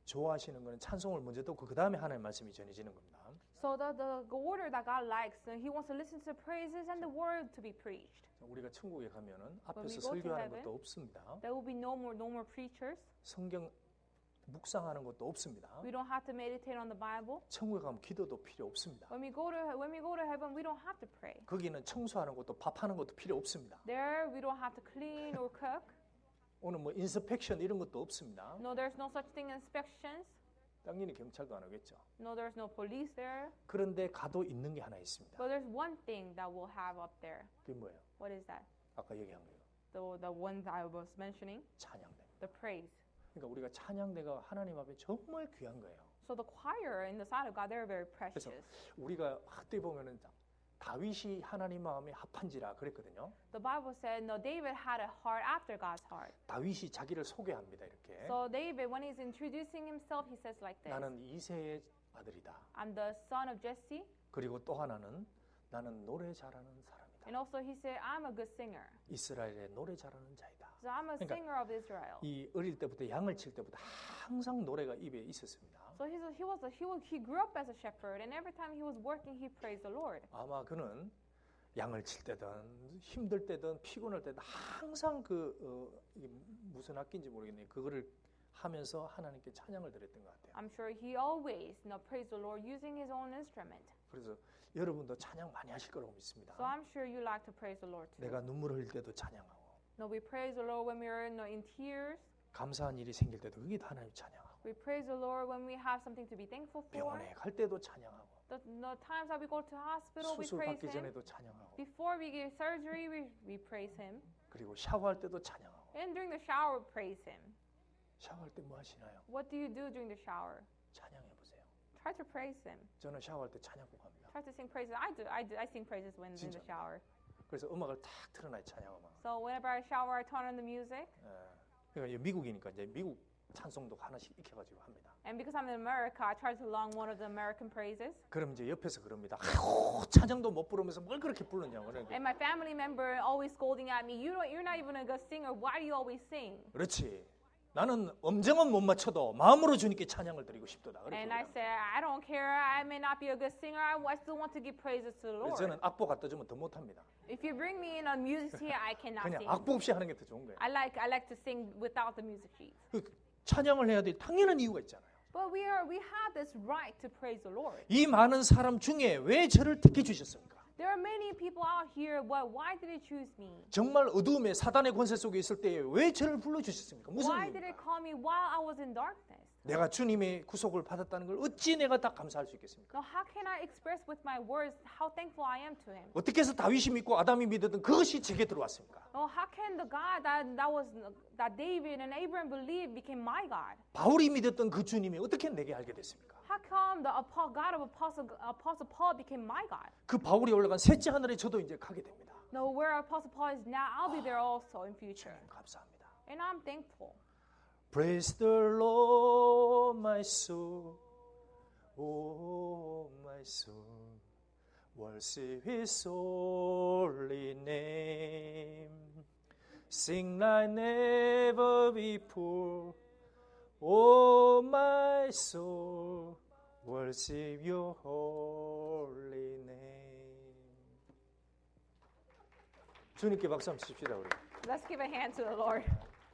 좋아하시는 것은 찬송을 먼저 듣고 그 다음에 하나님의 말씀이 전해지는 겁니다. So the order that God likes, He wants to listen to the praises and the word to be preached. 우리가 천국에 가면은 we 앞에서 go to 설교하는 heaven, 것도 없습니다. There will be no more preachers. 성경 묵상하는 것도 없습니다. We don't have to meditate on the Bible. 천국에 가면 기도도 필요 없습니다. When we go to heaven, we don't have to pray. 거기는 청소하는 것도 밥하는 것도 필요 없습니다. There, we don't have to clean or cook. 오늘 뭐 인스펙션 이런 것도 없습니다. No, there's no such thing as inspections. 당연히 경찰도 안 오겠죠. No, there's no police there. 그런데 가도 있는 게 하나 있습니다. But there's one thing that we'll have up there. 그게 뭐예요? What is that? 아까 얘기한 거예요. The one that I was mentioning, 찬양대. the praise. 그러니까 우리가 찬양대가 하나님 앞에 정말 귀한 거예요. So the choir in the sight of God, they're very precious. 우리가 학대 보면은 다윗이 하나님 마음에 합한지라 그랬거든요. The Bible said, no, David had a heart after God's heart. 다윗이 자기를 소개합니다. 이렇게. So David, when he's introducing himself, he says like this. 나는 이새의 아들이다. I'm the son of Jesse. 그리고 또 하나는 나는 노래 잘하는 사람이다. And also he said, I'm a good singer. 이스라엘의 노래 잘하는 자이다. So I'm a 그러니까 singer of Israel. 이 어릴 때부터 양을 칠 때부터 항상 노래가 입에 있었습니다. So he grew up as a shepherd, and every time he was working, he praised the Lord. 아마 그는 양을 칠 때든 힘들 때든 피곤할 때든 항상 이게 무슨 악기인지 모르겠네요. 그거를 하면서 하나님께 찬양을 드렸던 것 같아요. I'm sure he always praised the Lord using his own instrument. 그래서 여러분도 찬양 많이 하실 거라고 믿습니다. So I'm sure you like to praise the Lord too. 내가 눈물 흘릴 때도 찬양하고 No, we praise the Lord when we're in tears. 감사한 일이 생길 때도 그게 다 하나님 찬양하고 We praise the Lord when we have something to be thankful for. 병원에 갈 때도 찬양하고 The times that we go to hospital, we 수술 praise 받기 Him. 전에도 찬양하고 Before we get surgery, we praise Him. 그리고 샤워할 때도 찬양하고 And during the shower, praise Him. 샤워할 때 뭐 하시나요? What do you do during the shower? 찬양해 보세요. Try to praise Him. 저는 샤워할 때 찬양곡 합니다. Try to sing praises. I sing praises when in 진짜. the shower. 그래서 음악을 탁 틀어놔요, 찬양 음악. So whenever I shower, I turn on the music. 그러니까 미국이니까 이제 미국 찬송도 하나씩 익혀가지고 합니다. And because I'm in America, I try to learn one of the American praises. 그럼 이제 옆에서 그럽니다. 아이고, 찬양도 못 부르면서 뭘 그렇게 부르냐고. And my family member always scolding at me. You're not even a good singer. Why do you always sing? 그렇지. 나는 음정은 못 맞춰도 마음으로 주님께 찬양을 드리고 싶도다. And I said, I don't care. I may not be a good singer. I still want to give praises to the Lord. 저는 악보 갖다 주면 더 못합니다. If you bring me in a music sheet, I cannot 그냥 sing. 악보 없이 하는 게 더 좋은 거예요. I like to sing without the music sheet. 찬양을 해야 될 당연한 이유가 있잖아요. But we have this right to praise the Lord. 이 많은 사람 중에 왜 저를 택해 주셨습니까? There are many people out here, but why did He choose me? 정말 어두움에 사단의 권세 속에 있을 때에 왜 저를 불러 주셨습니까? 무슨 Why did He 이유입니까? call me while I was in darkness? 내가 주님의 구속을 받았다는 걸 어찌 내가 다 감사할 수 있겠습니까? Now, how can I express with my words how thankful I am to Him? 어떻게 해서 다윗이 믿고 아담이 믿었던 그것이 제게 들어왔습니까? Well, how can the God that David and Abraham believed became my God? 바울이 믿었던 그 주님이 어떻게 내게 알게 됐습니까? How come the God of Apostle Paul became my God? 그 바울이 올라간 셋째 하늘에 저도 이제 가게 됩니다. No, where Apostle Paul is now, I'll be there also in future. 감사합니다. And I'm thankful. Praise the Lord, my soul. Oh, my soul. Worship His holy name. Sing like never before. Oh, my soul. Worship Your holy name. 주님께 박수 한번 칩시다 우리. Let's give a hand to the Lord.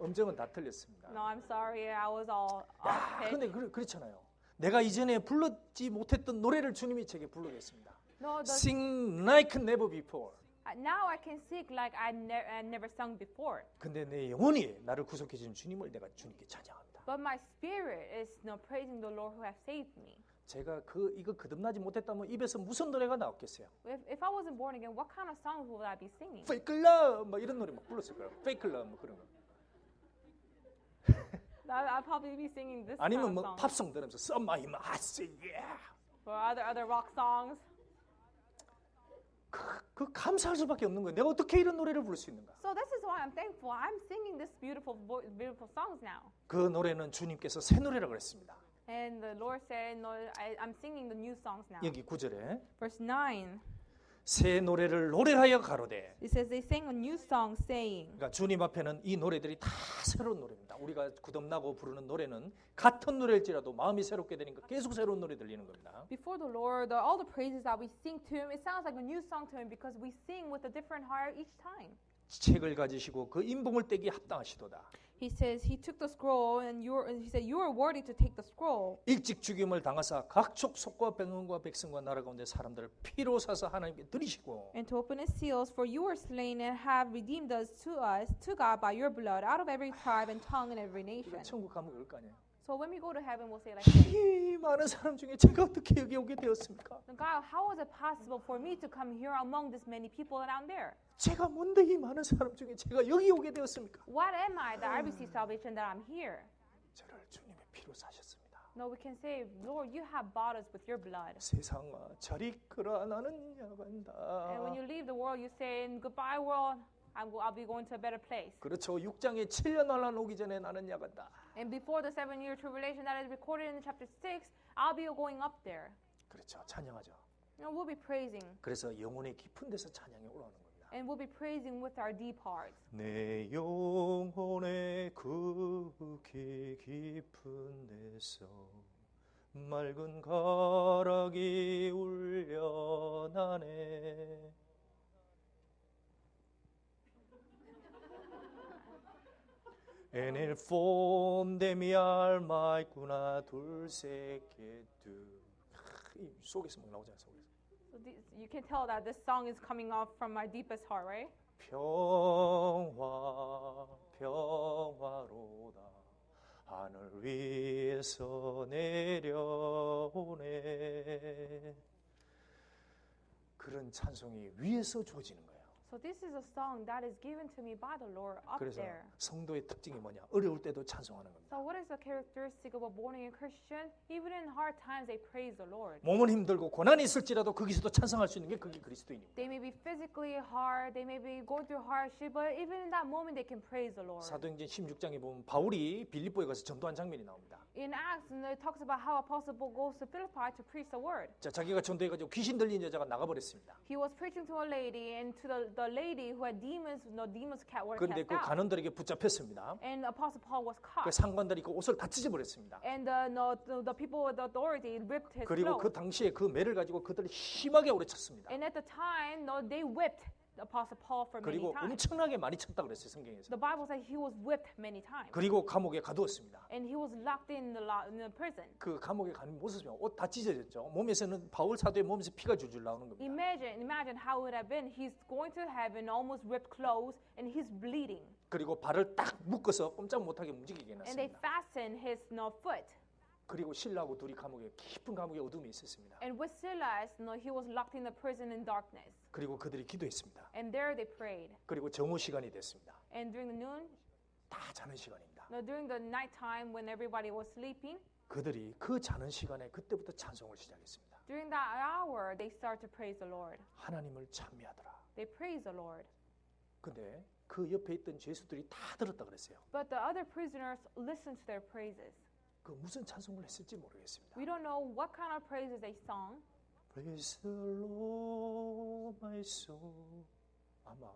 음정은 다 틀렸습니다. No, I'm sorry. I was all 야, off 근데 pitch. 그렇잖아요. 내가 이전에 불렀지 못했던 노래를 주님이 제게 불러겠습니다. No, Sing like never before. now I can sing like I never sung before. 근데 내 영혼이 나를 구속해 주신 주님을 내가 주님께 찬양합니다. But my spirit is praising the Lord who has saved me. 제가 이거 거듭나지 못했다면 입에서 무슨 노래가 나왔겠어요? If I wasn't born again, what kind of songs would I be singing? Fake love 막 이런 노래 막 불렀을 거예요. Fake love 뭐 그런 거. I'd probably be singing this kind 아니면 of 뭐 song. 팝송 들으면서 Some my mass, yeah. Or other rock songs. 그 감사할 수밖에 없는 거예요. 내가 어떻게 이런 노래를 부를 수 있는가? So this is why I'm thankful. I'm singing this beautiful songs now. 그 노래는 주님께서 새 노래라고 그랬습니다. And the Lord said, no, I'm singing the new songs now. 여기 9절에 Verse 9, 새 노래를 노래하여 가로되. it says they sang a new song saying. 그러니까 주님 앞에는 이 노래들이 다 새로운 노래입니다. 우리가 거듭나고 부르는 노래는 같은 노래일지라도 마음이 새롭게 되니까 계속 새로운 노래 들리는 겁니다. Before the Lord, all the praises that we sing to Him, it sounds like a new song to Him because we sing with a different heart each time. 책을 가지시고 그 인봉을 떼기 합당하시도다. He says He took the scroll and He said you are worthy to take the scroll. 일찍 죽임을 당하사 각 족속과 백성과 백성과 나라 가운데 사람들을 피로 사서 하나님께 드리시고 And to open His seals, for you were slain and have redeemed us to God by your blood out of every tribe and tongue and every nation. 천국 가면 그럴 거 아니에요. So when we go to heaven, we'll say like this. 이 많은 사람 중에 제가 어떻게 여기 오게 되었습니까? God, how was it possible for me to come here among this many people down there? 제가 뭔데 이 많은 사람 중에 제가 여기 오게 되었습니까? What am I that I receive salvation that I'm here? 저를 주님의 피로 사셨습니다. No, we can say, Lord, you have bought us with your blood. 세상아 잘 이끌어 나는 야간다. And when you leave the world, you say, goodbye world, I'll be going to a better place. 그렇죠. 6장에 7년 환란 오기 전에 나는 야간다. And before the 7-year tribulation that is recorded in chapter 6, I'll be going up there. 그렇죠. 찬양하죠. And we'll be praising. 그래서 영혼의 깊은 데서 찬양이 올라오는 겁니다. And we'll be praising with our deep hearts. 내 영혼의 극히 깊은 데서 맑은 가락이 울려나네. En el fondo de mi alma hay una dulce quietud. 이 속에서 막 나오잖아요. 속에서. So you can tell that this song is coming off from my deepest heart, right? 평화 평화로다 하늘 위에서 내려오네. 그런 찬송이 위에서 주어지는 거예요. So this is a song that is given to me by the Lord up 그래서 there. 성도의 특징이 뭐냐? 어려울 때도 찬송하는 겁니다. So what is the characteristic of a born again Christian? Even in hard times, they praise the Lord. 몸은 힘들고 고난이 있을지라도 거기서도 찬송할 수 있는 게 그게 그리스도인입니다. They may be physically hard, they may be going through hardship, but even in that moment, they can praise the Lord. 사도행전 16장에 보면 바울이 빌립보에 가서 전도한 장면이 나옵니다. In Acts, and it talks about how Apostle Paul goes to Philippi to preach the word. 자, 자기가 전도해가지고 귀신 들린 여자가 나가버렸습니다. He was preaching to a lady, and to the lady who had demons, demons were 그런데 cast 그 out. 간원들에게 붙잡혔습니다. And Apostle Paul was 그 caught. 상관들이 그 옷을 다 찢어버렸습니다. And the people with authority ripped his 그리고 그 clothes. 당시에 그 매를 가지고 그들을 심하게 오래쳤습니다. And at the time, they whipped Apostle Paul for many 그리고 times. 엄청나게 많이 쳤다 그랬어요, 성경에서. The Bible says he was whipped many times. 그리고 감옥에 가두었습니다. And he was locked in the prison. 그 감옥에 가는 모습이 옷 다 찢어졌죠. 몸에서는 바울 사도의 몸에서 피가 줄줄 나오는 겁니다. Imagine how it would have been. He's going to heaven, almost ripped clothes, and he's bleeding. 그리고 발을 딱 묶어서 꼼짝 못하게 움직이게 And they 해놨습니다. fastened his foot. 그리고 신라하고 둘이 감옥에 깊은 감옥에 어둠이 있었습니다. And with Silas, he was locked in the prison in darkness. 그리고 그들이 기도했습니다. And there they prayed. 그리고 정오 시간이 됐습니다. And during the noon, 다 자는 시간입니다. during the night time when everybody was sleeping, 그들이 그 자는 시간에 그때부터 찬송을 시작했습니다. during that hour, they start to praise the Lord. 하나님을 찬미하더라. They praise the Lord. 근데 그 옆에 있던 죄수들이 다 들었다 그랬어요. But the other prisoners listened to their praises. 그 무슨 찬송을 했을지 모르겠습니다. We don't know what kind of praises they sung. Praise the Lord, my soul. 아마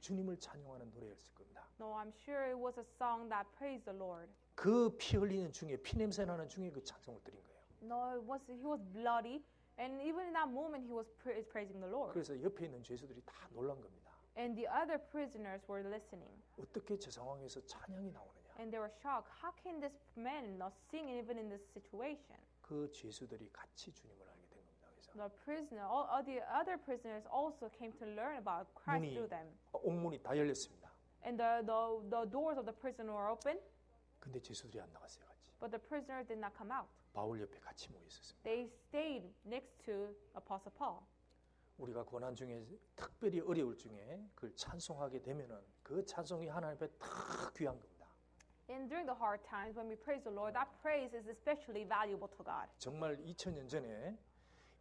주님을 찬양하는 노래였을 겁니다. No, I'm sure it was a song that praised the Lord. 그 피 흘리는 중에 피 냄새 나는 중에 그 찬송을 드린 거예요. No, he was bloody, and even in that moment he was praising the Lord. 그래서 옆에 있는 죄수들이 다 놀란 겁니다. And the other prisoners were listening, 어떻게 저 상황에서 찬양이 나오느냐? and they were shocked. How can this man not sing even in this situation? 그 죄수들이 같이 주님을 알게 된 겁니다. 그래서 All the other prisoners also came to learn about Christ 문이 through them. 옥문이 다 열렸습니다. And the doors of the prison were open, 근데 죄수들이 안 나갔어요, 같이. but the prisoners did not come out. 바울 옆에 같이 모여 있었습니다. They stayed next to Apostle Paul. 우리가 고난 중에 특별히 어려울 중에 그걸 찬송하게 되면은 그 찬송이 하나님 앞에 다 귀한 겁니다. And during the hard times when we praise the Lord, that praise is especially valuable to God. 정말 2000년 전에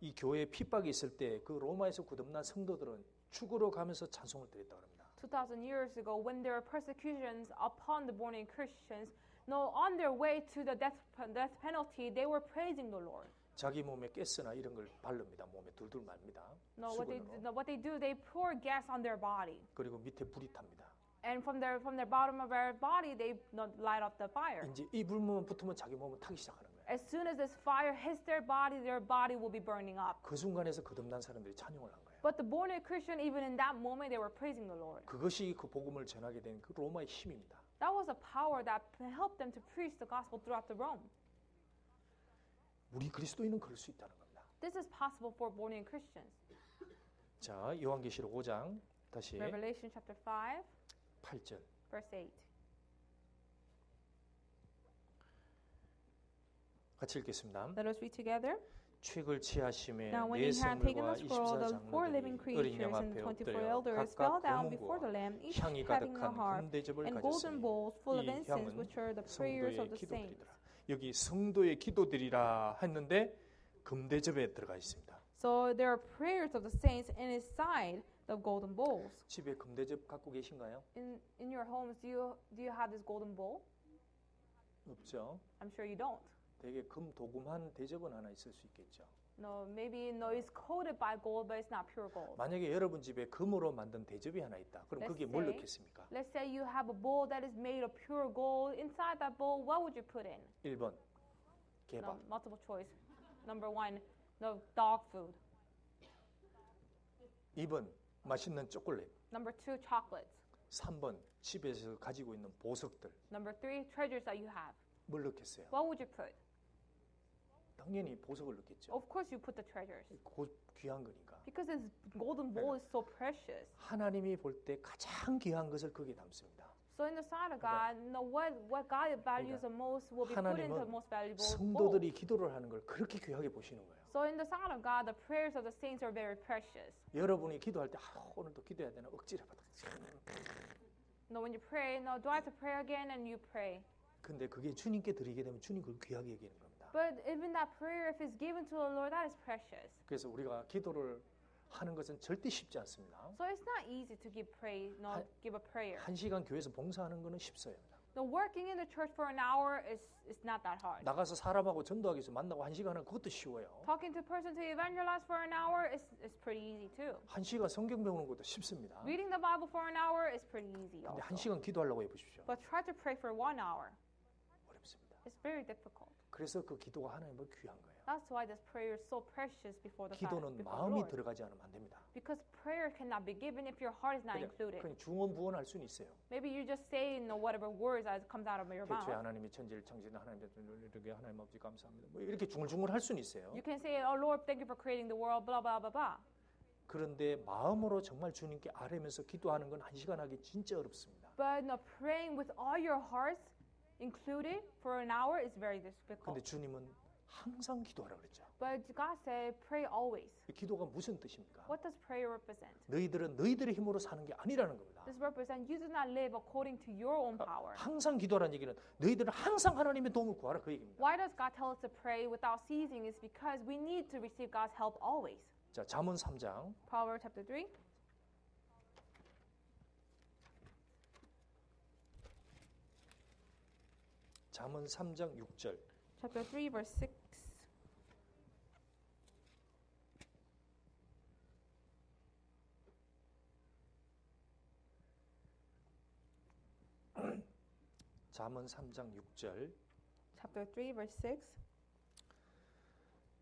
이 교회에 핍박이 있을 때 그 로마에서 거듭난 성도들은 죽으러 가면서 찬송을 드렸다고 합니다. 2,000 years ago, when there were persecutions upon the born-again Christians, on their way to the death penalty, they were praising the Lord. 자기 몸에 가스나 이런 걸 바릅니다. 몸에 둘둘 맙니다. What they do, they pour gas on their body, 그리고 밑에 불이 탑니다. and from their bottom of their body, they light up the fire. 이제 이 불만 붙으면 자기 몸은 타기 시작하는 거예요. As soon as this fire hits their body will be burning up. 그 순간에서 거듭난 사람들이 찬양을 한 거예요. But the born-again Christian, even in that moment, they were praising the Lord. 그것이 그 복음을 전하게 된 그 로마의 힘입니다. That was a power that helped them to preach the gospel throughout the Rome. 우리 그리스도인은 그럴 수 있다는 겁니다. This is possible for born-again Christians. 자, 요한계시록 5장 다시 Revelation chapter 5, 8절. verse 8. 같이 읽겠습니다. Let us read together. 책을 취하심에 Now when 네 he had taken 생물과 the scroll, the 4 living 24장로들이 어린 양 creatures and 앞에 24 엎드려 elders fell 각각 down before the 금은과 Lamb, each 향이 having a 가득한 harp 금대접을 and 가졌으니 golden bowls full of 이 incense, 향은 which are the prayers 성도의 of the saints. 기도들이라. 여기 성도의 기도들이라 했는데 금대접에 들어가 있습니다. So there are prayers of the saints, and inside the golden bowls. 집에 금대접 갖고 계신가요? In your homes, do you have this golden bowl? 없죠. I'm sure you don't. 되게 금 도금한 대접은 하나 있을 수 있겠죠. No, maybe it's coated by gold, but it's not pure gold. 만약에 여러분 집에 금으로 만든 대접이 하나 있다. 그럼 Let's 거기에 뭘 say- 넣겠습니까? Let's say you have a bowl that is made of pure gold. Inside that bowl, what would you put in? 1번 개밥, Multiple choice. Number 1, the dog food. 2번 맛있는 초콜릿, Number 2, chocolates. 3번 집에서 가지고 있는 보석들. Number 3, treasures that you have. 뭘 넣겠어요? What would you put? 당연히 보석을 넣겠죠. Of course, you put the treasures. 귀한 거니까. Because this golden bowl is so precious. 하나님이 볼 때 가장 귀한 것을 거기에 담습니다. So in the sight of God, what God values the most will be put into the most valuable bowl. 성도들이 기도를 하는 걸 그렇게 귀하게 보시는 거예요. So in the sight of God, the prayers of the saints are very precious. 여러분이 기도할 때 오늘도 기도해야 되나 억지로 받아. No, when you pray, no, do I have to pray again? And you pray. 근데 그게 주님께 드리게 되면 주님 그걸 귀하게 여기는 겁니다. But even that prayer, if it's given to the Lord, that is precious. 그래서 우리가 기도를 하는 것은 절대 쉽지 않습니다. So it's not easy to give a prayer. 1시간 교회에서 봉사하는 것은 쉽어요. The working in the church for an hour is not that hard. 나가서 사람하고 전도하기 위해서 만나고 1시간은 그것도 쉬워요. Talking to a person to evangelize for an hour is pretty easy too. 1시간 성경 배우는 것도 쉽습니다. Reading the Bible for an hour is pretty easy 근데 also. 1시간 기도하려고 해보십시오. But try to pray for 1 hour. 어렵습니다. It's very difficult. 그래서 그 기도가 하나님을 귀한 거예요. That's why this prayer is so precious before the 기도는 마음이 들어가지 않으면 안 됩니다. Because prayer cannot be given if your heart is not included. 그냥 중언부언할 수는 있어요. Maybe you just say whatever words as comes out of your mouth. 태초에 하나님이 천지를 창조한 하나님 이렇게 하나님 아버지 감사합니다. 뭐 이렇게 중얼중얼 할 수는 있어요. You can say, "Oh Lord, thank you for creating the world." Blah blah blah blah. 그런데 마음으로 정말 주님께 아뢰면서 기도하는 건 1시간 하기 진짜 어렵습니다. But praying with all your hearts included for an hour is very difficult. 근데 주님은 항상 기도하라 그랬죠. But God said, "Pray always." 기도가 무슨 뜻입니까? What does prayer represent? 너희들은 너희들의 힘으로 사는 게 아니라는 겁니다. This represents you do not live according to your own power. 항상 기도하라는 얘기는 너희들은 항상 하나님의 도움을 구하라 그 얘기입니다. Why does God tell us to pray without ceasing? It's because we need to receive God's help always. 자, 잠언 3장 Proverbs chapter 3. 잠언 3장 6절. Chapter 3 verse 6. 잠언 3장 6절. Chapter 3 verse 6.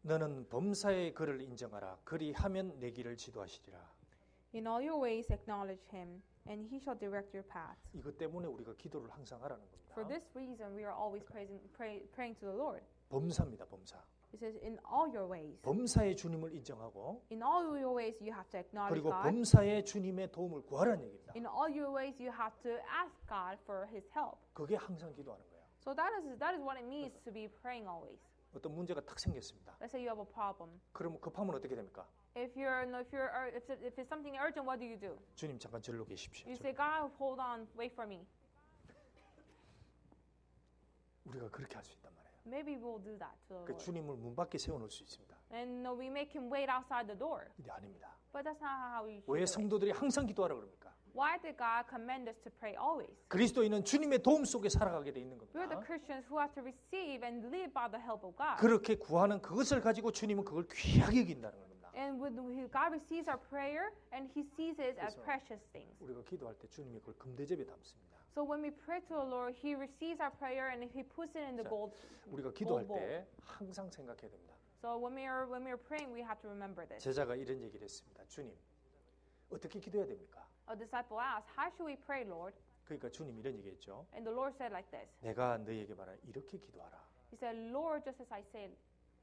너는 범사의 그를 인정하라. 그리하면 내 길을 지도하시리라. In all your ways acknowledge him, and he shall direct your path. 이것 때문에 우리가 기도를 항상 하라는 겁니다. For this reason, we are always praying to the Lord. 범사입니다. 범사. It says, in all your ways. 범사의 주님을 인정하고 In all your ways, you have to acknowledge 그리고 God. 범사의 주님의 도움을 구하라는 얘기입니다. In all your ways, you have to ask God for His help. 그게 항상 기도하는 거예요. So that is what it means to be praying always. 어떤 문제가 딱 생겼습니다. Let's say you have a problem. 그러면 급하면 어떻게 됩니까? If it's something urgent, what do? 주님 잠깐 절로 계십시오. You say, God, hold on, wait for me. 우리가 그렇게 할 수 있단 말이에요. Maybe we'll do that to the 그 Lord. 주님을 문 밖에 세워놓을 수 있습니다. And we make Him wait outside the door. 근데 아닙니다. But that's not how we should 왜 do it. 성도들이 항상 기도하라 그럽니까? Why did God command us to pray always? 그리스도인은 주님의 도움 속에 살아가게 돼 있는 We are the 겁니다. Christians who have to receive and live by the help of God. 그렇게 구하는 그것을 가지고 주님은 그걸 귀하게 여긴다는 겁니다. And God receives our prayer and He sees it as 그래서 precious things. 우리가 기도할 때 주님이 그걸 금대접에 담습니다. So when we pray to the Lord, He receives our prayer and He puts it in the 자, gold. 우리가 기도할 때 항상 생각해야 됩니다. So when we are praying, we have to remember this. 제자가 이런 얘기를 했습니다. 주님, 어떻게 기도해야 됩니까? A disciple asked, "How should we pray, Lord?" 그러니까 주님 이런 얘기했죠. And the Lord said like this. 내가 너희에게 말하 이렇게 기도하라. He said, "Lord, just as I said."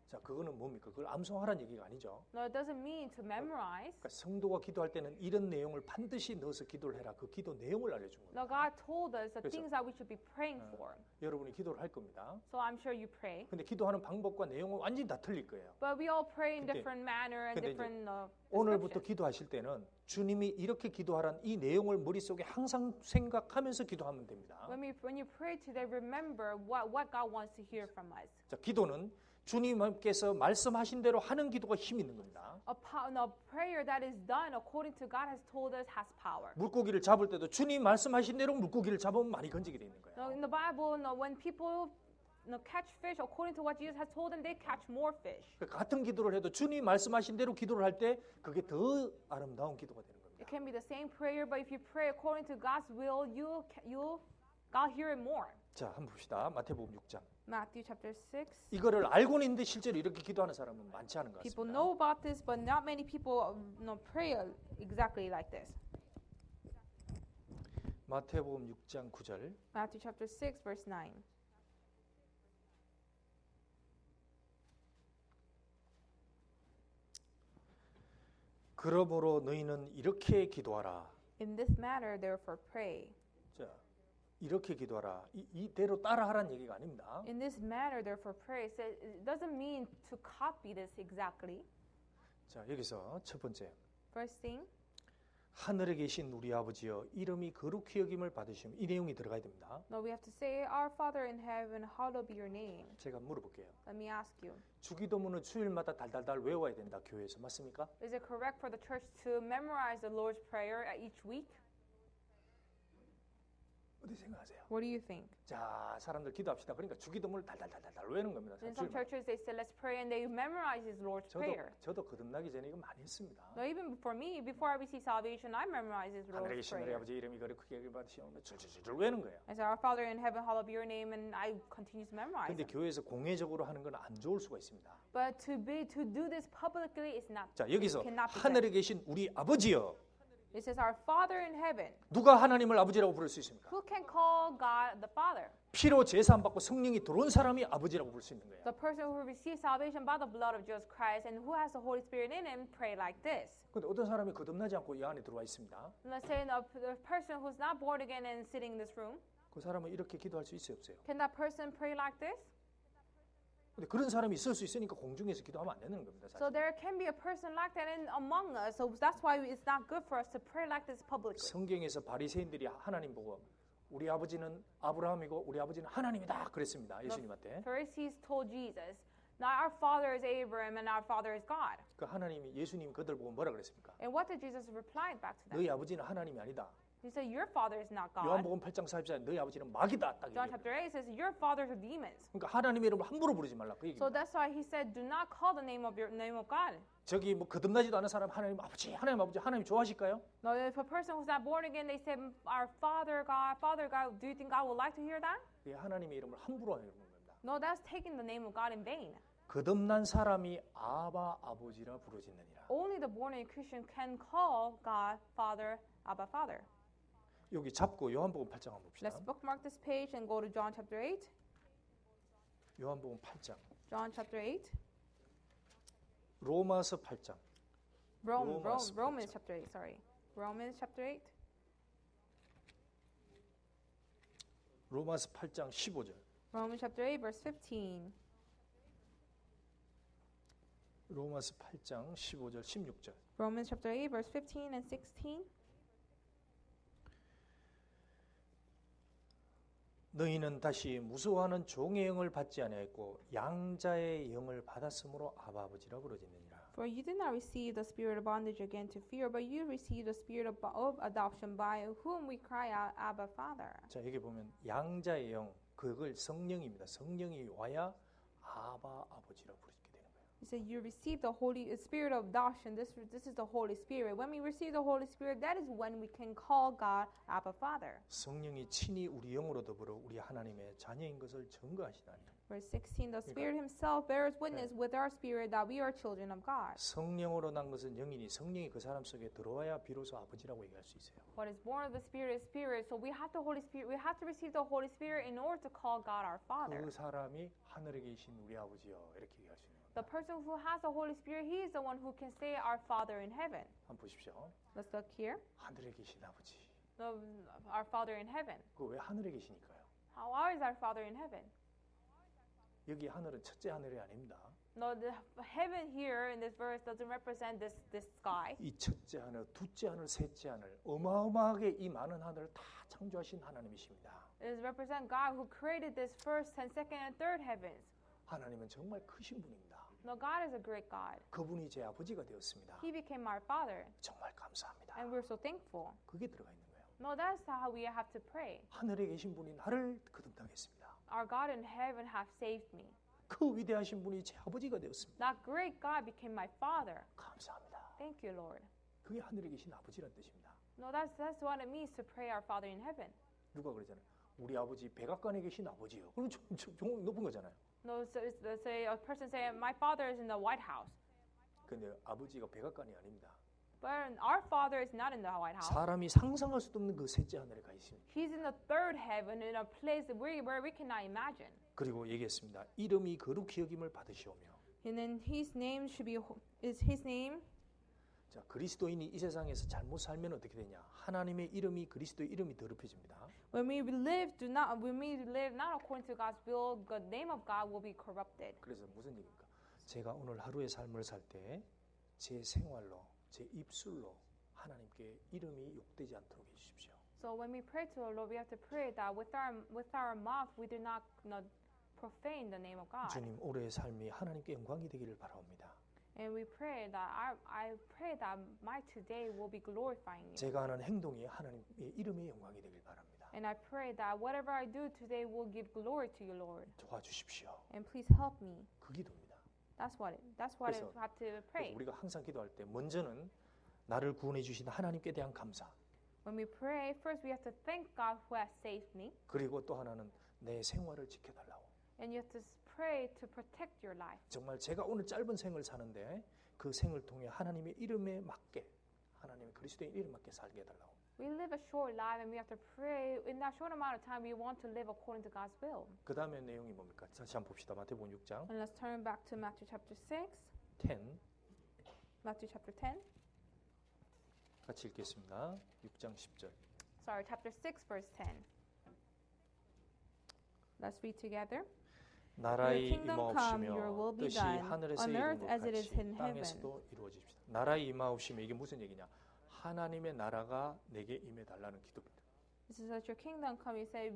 자, 그거는 뭡니까? 그걸 암송하라는 얘기가 아니죠. No, it doesn't mean to memorize. 그러니까 성도가 기도할 때는 이런 내용을 반드시 넣어서 기도를 해라. 그 기도 내용을 알려준 겁니다. No, God told us the 그래서- things that we should be praying for. 여러분이 기도를 할 겁니다. So I'm sure you pray. 근데 기도하는 방법과 내용은 완전히 다 틀릴 거예요. But we all pray in 근데- different manner and 근데 이제 different 오늘부터 description. 기도하실 때는 주님이 이렇게 기도하라는 이 내용을 머릿속에 항상 생각하면서 기도하면 됩니다. When you pray today, remember what God wants to hear from us. 자, 기도는 주님께서 말씀하신 대로 하는 기도가 힘이 있는 겁니다. A prayer that is done according to God has told us has power. 물고기를 잡을 때도 주님 말씀하신 대로 물고기를 잡으면 많이 건지게 돼 있는 거예요. Now, in the Bible, when people catch fish according to what Jesus has told them, they catch more fish. 같은 기도를 해도 주님 말씀하신 대로 기도를 할 때 그게 더 아름다운 기도가 되는 겁니다. It can be the same prayer, but if you pray according to God's will, God hear it more. 자, 한번 봅시다. 마태복음 6장. Matthew chapter 6. 이거를 알고는 있는데 실제로 이렇게 기도하는 사람은 많지 않은 것 People 같습니다. know about this, but not many people pray exactly like this. 마태복음 6장 9절. Matthew chapter 6, verse 9. 그러므로 너희는 이렇게 기도하라. In this matter, therefore, pray. 자, 이렇게 기도하라. 이대로 따라하라는 얘기가 아닙니다. In this manner, therefore, pray. It doesn't mean to copy this exactly. 자, 여기서 첫 번째. First thing, 하늘에 계신 우리 아버지여 이름이 거룩히 여김을 받으시오. 이 내용이 들어가야 됩니다. no, we have to say, Our Father in heaven, hallowed be your name. 제가 물어볼게요. Let me ask you, 주기도문은 주일마다 달달달 외워야 된다. 교회에서 맞습니까? is it correct for the church to memorize the Lord's Prayer each week? 어떻게 생각하세요? What do you think? 자, 사람들 기도합시다. 그러니까 주기도문을 달달달달 외우는 겁니다. In some churches, they say, let's pray, and they memorize his Lord's Prayer. 저도 거듭나기 전에 이거 많이 했습니다. No, even for me, before I received salvation, I memorized his 하늘에 Lord's 계신 우리 Prayer. 아버지 이름이 거룩히 여김을 받으시오. 줄줄줄 외우는 거예요. I said, Our Father in heaven, hallowed be your name, and I continue to memorize 근데 it. 교회에서 공회적으로 하는 건 안 좋을 수가 있습니다. But to do this publicly is not. 자, 여기서 cannot be 하늘에 계신 우리 아버지여. It says, Our Father in heaven. 누가 하나님을 아버지라고 부를 수 있습니까? Who can call God the Father? 피로 제사함 받고 성령이 들어온 사람이 아버지라고 부를 수 있는 거예요. The person who receives salvation by the blood of Jesus Christ and who has the Holy Spirit in him pray like this. 근데 어떤 사람이 거듭나지 않고 이 안에 들어와 있습니다. Let's say the person who's not born again and sitting in this room. 그 사람은 이렇게 기도할 수 있어요, 없어요? Can that person pray like this? 근데 그런 사람이 있을 수 있으니까 공중에서 기도하면 안 되는 겁니다. So 사실. there can be a person like that among us. So that's why it's not good for us to pray like this publicly. 성경에서 바리새인들이 하나님 보고 우리 아버지는 아브라함이고 우리 아버지는 하나님이다 그랬습니다. 예수님한테. Pharisees told Jesus, "Now our father is Abraham and our father is God." 그 하나님이 예수님 그들 보고 뭐라 그랬습니까? And what did Jesus reply back to them? 너희 아버지는 하나님이 아니다. He said, "Your father is not God." 요한복음 8장 44절 너희 아버지는 마귀다. 딱 John 얘기해요. chapter 8 says, "Your fathers are demons." 그러니까 하나님의 이름을 함부로 부르지 말라 그 So 얘기입니다. that's why he said, "Do not call the name of God." 저기 뭐 거듭나지도 않은 사람 하나님 아버지 하나님 좋아하실까요? Now, if a person who's not born again, they say, "Our Father God," do you think God would like to hear that? 예, 하나님의 이름을 함부로 하는 겁니다. No, that's taking the name of God in vain. 거듭난 사람이 아바 아버지라 부르짖느니라. Only the born again Christian can call God Father, Abba Father. 여기 잡고 요한복음 8장 한번 봅시다. Let's bookmark this page and go to John chapter 8. 요한복음 8장. John chapter 8. 로마서 8장. 로마서 Romans chapter 8, sorry. Romans chapter 8. 로마서 8장 15절. Romans chapter 8, verse 15. 로마서 8장 15절 16절. Romans chapter 8, verse 15 and 16. 너희는 다시 무서워하는 종의 영을 받지 아니하였고 양자의 영을 받았으므로 아바 아버지라 부르짖느니라. For you did not receive the spirit of bondage again to fear, but you received the spirit of adoption by whom we cry out, Abba, Father. 자, 여기 보면 양자의 영, 그걸 성령입니다. 성령이 와야 아바 아버지라 부르짖게 되는 거예요. He said you receive the Holy Spirit of adoption. This is the Holy Spirit. When we receive the Holy Spirit, that is when we can call God Abba, Father. 성령이 친히 우리 영으로 더불어 우리 하나님의 자녀인 것을 증거하시다니. Verse 16, the Spirit Himself bears witness with our spirit that we are children of God. 성령으로 난 것은 영이니 성령이 그 사람 속에 들어와야 비로소 아버지라고 얘기할 수 있어요. What is born of the Spirit is Spirit. So we have the Holy Spirit. We have to receive the Holy Spirit in order to call God our Father. 그 사람이 하늘에 계신 우리 아버지여 이렇게 얘기할 수 있는 거예요. The person who has the Holy Spirit, he is the one who can say, "Our Father in heaven." 한번 보십시오. Let's look here. 하늘에 계신 아버지. Our Father in heaven. 그 왜 하늘에 계시니까요? How is our Father in heaven? 여기 하늘은 첫째 하늘이 아닙니다. No, the heaven here in this verse doesn't represent this sky. 이 첫째 하늘, 둘째 하늘, 셋째 하늘, 어마어마하게 이 많은 하늘을 다 창조하신 하나님이십니다. It is represent God who created this first and second and third heavens. 하나님은 정말 크신 분입니다. No, God is a great God. 그분이 제 아버지가 되었습니다. He became our Father, 정말 감사합니다. and we're so thankful. 그게 들어가 있는 거예요. No, that's how we have to pray. 하늘에 계신 분이 나를 거듭나게 했습니다. Our God in heaven have saved me. 그 위대하신 분이 제 아버지가 되었습니다. That great God became my Father. 감사합니다. Thank you, Lord. 그게 하늘에 계신 아버지란 뜻입니다. No, that's what it means to pray our Father in heaven. 누가 그러잖아요. 우리 아버지 백악관에 계신 아버지요. 그럼 좀 높은 거잖아요. No, so let's say a person say, "My Father is in the White House." 근데 아버지가 백악관이 아닙니다. But our Father is not in the White House. 사람이 상상할 수도 없는 그 셋째 하늘에 가 있습니다. He's in the third heaven, in a place where we cannot imagine. 그리고 얘기했습니다. 이름이 거룩히 여김을 받으시오며. And then His name is His name. 자, 그리스도인이 이 세상에서 잘못 살면 어떻게 되냐? 하나님의 이름이 그리스도의 이름이 더럽혀집니다. When we live not according to God's will, the name of God will be corrupted. 그래서 무슨 얘기입니까? 제가 오늘 하루의 삶을 살 때 제 생활로, 제 입술로 하나님께 이름이 욕되지 않도록 해주십시오. So when we pray to the Lord, we have to pray that with our mouth we do not profane the name of God. 주님, 올해의 삶이 하나님께 영광이 되기를 바라옵니다. And we pray that I pray that my today will be glorifying you. 제가 하는 행동이 하나님의 이름의 영광이 되길 바랍니다. And I pray that whatever I do today will give glory to you, Lord. 도와주십시오. And please help me. 그 기도입니다. That's what I 그래서- have to pray. 우리가 항상 기도할 때 먼저는 나를 구원해 주신 하나님께 대한 감사, When we pray, first we have to thank God who has saved me, 그리고 또 하나는 내 생활을 지켜달라고. and you have to pray to protect your life. 정말 제가 오늘 짧은 생을 사는데 그 생을 통해 하나님의 이름에 맞게, 하나님의 그리스도의 이름 맞게 살게 해달라고. We live a short life, and we have to pray. In that short amount of time, we want to live according to God's will. 그 다음에 내용이 뭡니까? 다시 한번 봅시다. 마태복음 6장 And let's turn back to Matthew chapter 6. 10 Matthew chapter 10. 같이 읽겠습니다. 6장 10절. Sorry, chapter 6, verse 10. Let's read together. 나라의 Your kingdom come, your 임하옵시며 will be 뜻이 done 하늘에서 on 이룬 earth 것 as it is 같이 in 땅에서도 이루어집시다. 나라의 임하옵시며 이게 무슨 얘기냐? 하나님의 나라가 내게 임해 달라는 기도입니다. This is that your kingdom come. You say,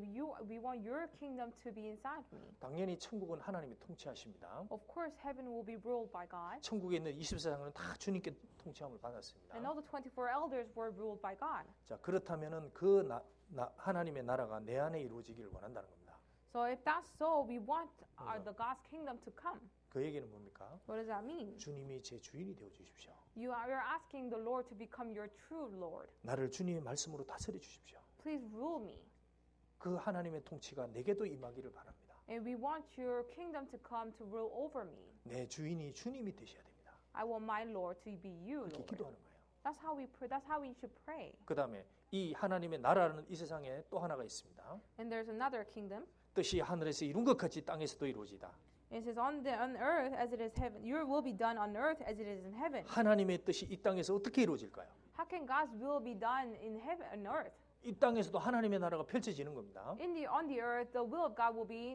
we want your kingdom to be inside me. 당연히 천국은 하나님이 통치하십니다. Of course, heaven will be ruled by God. 천국에 있는 24장은 다 주님께 통치함을 받았습니다. And all the 24 elders were ruled by God. 자, 그렇다면은 그 하나님의 나라가 내 안에 이루어지기를 원한다는 겁니다. So if that's so, we want the God's kingdom to come. 그 얘기는 뭡니까? What does that mean? 주님이 제 주인이 되어 주십시오. You're asking the Lord to become your true Lord. 나를 주님의 말씀으로 다스려 주십시오. Please rule me. 그 하나님의 통치가 내게도 임하기를 바랍니다. And we want your kingdom to come to rule over me. 내 주인이 주님이 되셔야 됩니다. I want my Lord to be you, 이렇게 Lord. 기도하는 거예요. That's how we pray. That's how we should pray. 그 다음에 이 하나님의 나라는 이 세상에 또 하나가 있습니다. And there's another kingdom. 뜻이 하늘에서 이룬 것 같이 땅에서도 이루어지다. It says, on earth as it is heaven. Your will be done on earth as it is in heaven. 하나님의 뜻이 이 땅에서 어떻게 이루어질까요? How can God's will be done in heaven, on earth? 이 땅에서도 하나님의 나라가 펼쳐지는 겁니다. On the earth, the will of God will be,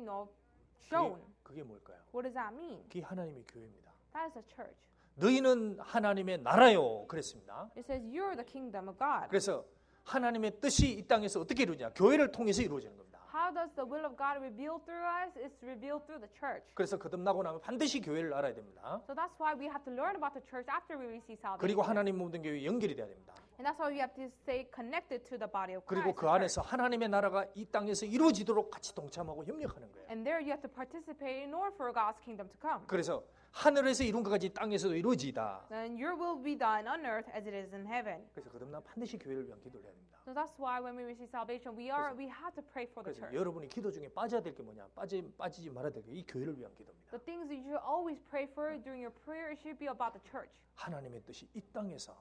shown. 그게 뭘까요? What does that mean? 그게 하나님의 교회입니다. That is a church. 너희는 하나님의 나라요 그랬습니다. It says, you're the kingdom of God. 그래서 하나님의 뜻이 이 땅에서 어떻게 이루어지냐? 교회를 통해서 이루어지는 겁니다. How does the will of God reveal through us? It's revealed through the church. 그래서 거듭나고 나면 반드시 교회를 알아야 됩니다. So that's why we have to learn about the church after we receive salvation. 그리고 하나님 모든 교회에 연결이 돼야 됩니다. And that's why we have to stay connected to the body of 그리고 Christ. 그 안에서 하나님의 나라가 이 땅에서 이루어지도록 같이 동참하고 협력하는 거예요. And there you have to participate in order for God's kingdom to come. 그래서 하늘에서 이룬 것까지 땅에서도 이루어지다. Then your will be done on earth as it is in heaven. 그래서 거듭나면 반드시 교회를 위한 기도를 해야 됩니다. So that's why when we receive salvation, we have to pray for the 그래서 church. 여러분이 기도 중에 빠져야 될 게 뭐냐? 빠지지 말아야 될 게 이 교회를 위한 기도입니다. The things that you should always pray for during your prayer should be about the church. 하나님의 뜻이 이 땅에서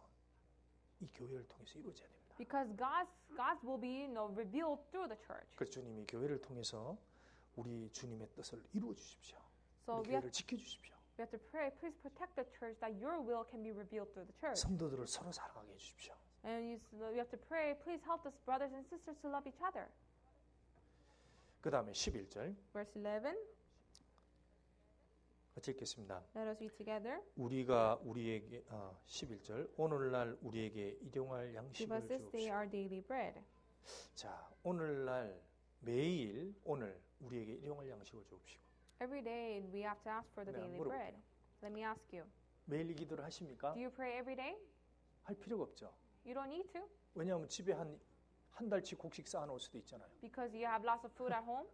이 교회를 통해서 이루어져야 됩니다. Because God's will be revealed through the church. 그래서 주님이 교회를 통해서 우리 주님의 뜻을 이루어 주십시오. So 우리 교회를 지켜 주십시오. we have to pray, please protect the church that your will can be revealed through the church. 성도들을 서로 사랑하게 해 주십시오. And you have to pray, please help us brothers and sisters to love each other. 그다음에 11절 Verse 11, 같이 읽겠습니다. let us read together. 우리가 우리에게 11절 오늘날 우리에게 일용할 Give 양식을 us this day 주옵시오. our daily bread. 자, 오늘날 매일 오늘 우리에게 일용할 양식을 주옵시고. Every day we have to ask for the 네, daily 물어볼게요. bread. Let me ask you, 매일 이 기도를 하십니까? do you pray every day? 할 필요가 없죠. You don't need to 왜냐하면 집에 한 달치 곡식 쌓아놓을 수도 있잖아요. because you have lots of food at home.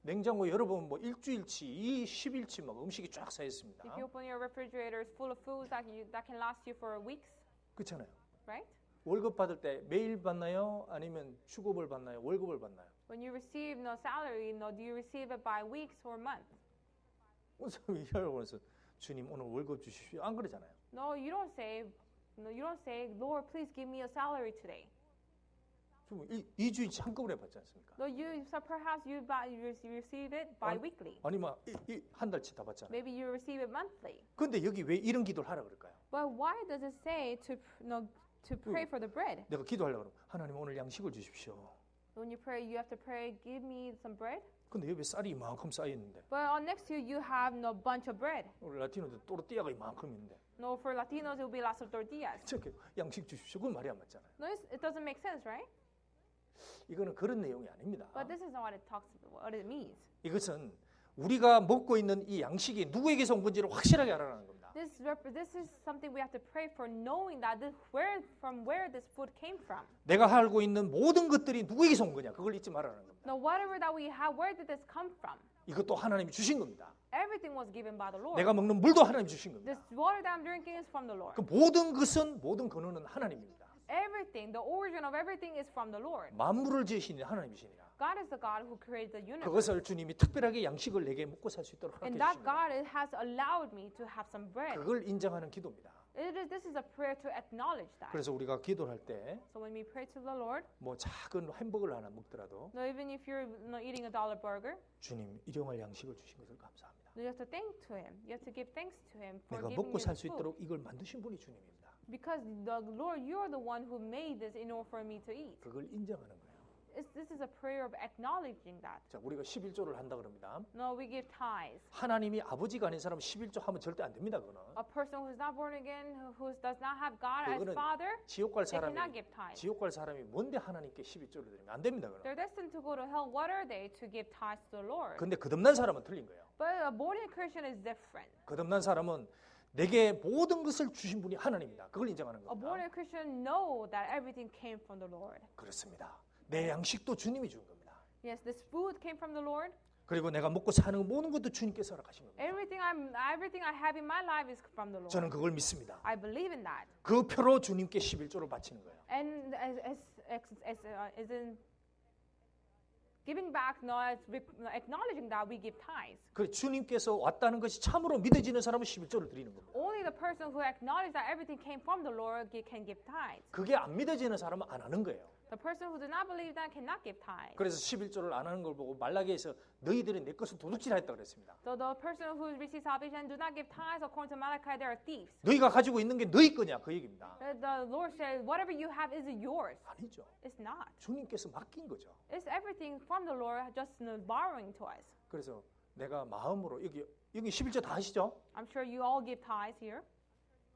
냉장고 열어보면 뭐 일주일치, 10일치 막 음식이 쫙 쌓여 있습니다. If you open your refrigerator, it's full of foods that can last you for weeks, 그렇잖아요. right? 월급 받을 때 매일 받나요? 아니면 주급을 받나요? 월급을 받나요? When you receive no salary, do you receive it by weeks or months? 그래서 여러분께서 주님 오늘 월급 주십시오. 안 그러잖아요. No, you don't say, Lord, please give me a salary today. 좀 2주일치 한꺼번에 받지 않습니까? No, so perhaps you receive it bi-weekly. 아니면 한 달치 다 받잖아요. Maybe you receive it monthly. 그런데 여기 왜 이런 기도를 하라 그럴까요? But why does it say to pray for the bread? 내가 기도하려고 그러면 하나님 오늘 양식을 주십시오. When you pray, you have to pray, give me some bread. 근데 옆에 쌀이 이만큼 쌓여 있는데 But next to you, you have no bunch of bread. 우리 라티노들 또르띠아가 이만큼 있는데 No, for Latinos, it will be lots of tortillas. 저렇게 양식 주십시오. 그건 말이 안 맞잖아요. No, it doesn't make sense, right? 이거는 그런 내용이 아닙니다. But this is not what it means. 이것은 우리가 먹고 있는 이 양식이 누구에게서 온 건지를 확실하게 알아라는 겁니다. This is something we have to pray for, knowing that from where this food came from. 내가 알고 있는 모든 것들이 누구에게서 온 거냐 그걸 잊지 말아라는 겁니다. Now, whatever that we have, where did this come from? 이것도 하나님이 주신 겁니다. Everything was given by the Lord. 내가 먹는 물도 하나님이 주신 겁니다. This water that I'm drinking is from the Lord. 그 모든 것은 모든 근원은 하나님입니다. Everything, the origin of everything is from the Lord. 만물을 지으신 하나님이시니라. God is the God who created the universe. 그것을 주님이 특별하게 양식을 내게 먹고 살 수 있도록 And 허락해 that 주십니다. God has allowed me to have some bread. 그걸 인정하는 기도입니다. This is a prayer to acknowledge that. 그래서 우리가 기도를 할 때 So when we pray to the Lord, 뭐 작은 햄버거를 하나 먹더라도 no, even if you're eating a dollar burger, 주님 일용할 양식을 주신 것을 감사합니다. you have to thank to Him. You have to give thanks to Him for 내가 giving 먹고 me 살 this 수 food. 있도록 이걸 만드신 분이 주님입니다. Because the Lord, you are the one who made this in order for me to eat. 그걸 인정하는 거예요. This is a prayer of acknowledging that. 자, 우리가 11조를 한다 그럽니다. No, we give tithes. 하나님이 아버지가 아닌 사람은 11조 하면 절대 안 됩니다. 그거는 A person who's not born again, who does not have God as 그거는 Father, 지옥 갈 they cannot 사람이 give tithes. 지옥 갈 사람이 뭔데 하나님께 11조를 드리면 안 됩니다. 그거는. They're destined to go to hell. What are they to give tithes to the Lord? 근데 거듭난 사람은 틀린 거예요. But a born again Christian is different. 거듭난 사람은 내게 모든 것을 주신 분이 하나님입니다. 그걸 인정하는 A born 겁니다. again Christian know that everything came from the Lord. 그렇습니다. 내 양식도 주님이 준 겁니다. Yes, this food came from the Lord. 그리고 내가 먹고 사는 모든 것도 주님께서 허락하신 겁니다. Everything I have in my life is from the Lord. 저는 그걸 믿습니다. I believe in that. 그 표로 주님께 11조를 바치는 거예요. And as in giving back, no, as acknowledging that we give tithes. 그 주님께서 왔다는 것이 참으로 믿어지는 사람은 11조를 드리는 겁니다. Only the person who acknowledges that everything came from the Lord can give tithes. 그게 안 믿어지는 사람은 안 하는 거예요. The person who does not believe that cannot give tithes. 그래서 11조를 안 하는 걸 보고 말라기에서 너희들이 내 것을 도둑질했다 그랬습니다. So the person who receives salvation do not give tithes, according to Malachi, they are thieves. 너희가 가지고 있는 게 너희 거냐 그 얘기입니다. The Lord said, whatever you have is yours. 아니죠. It's not. 주님께서 맡긴 거죠. It's everything from the Lord, just borrowing to us. 그래서 내가 마음으로 여기 11조 다 하시죠? I'm sure you all give tithes here,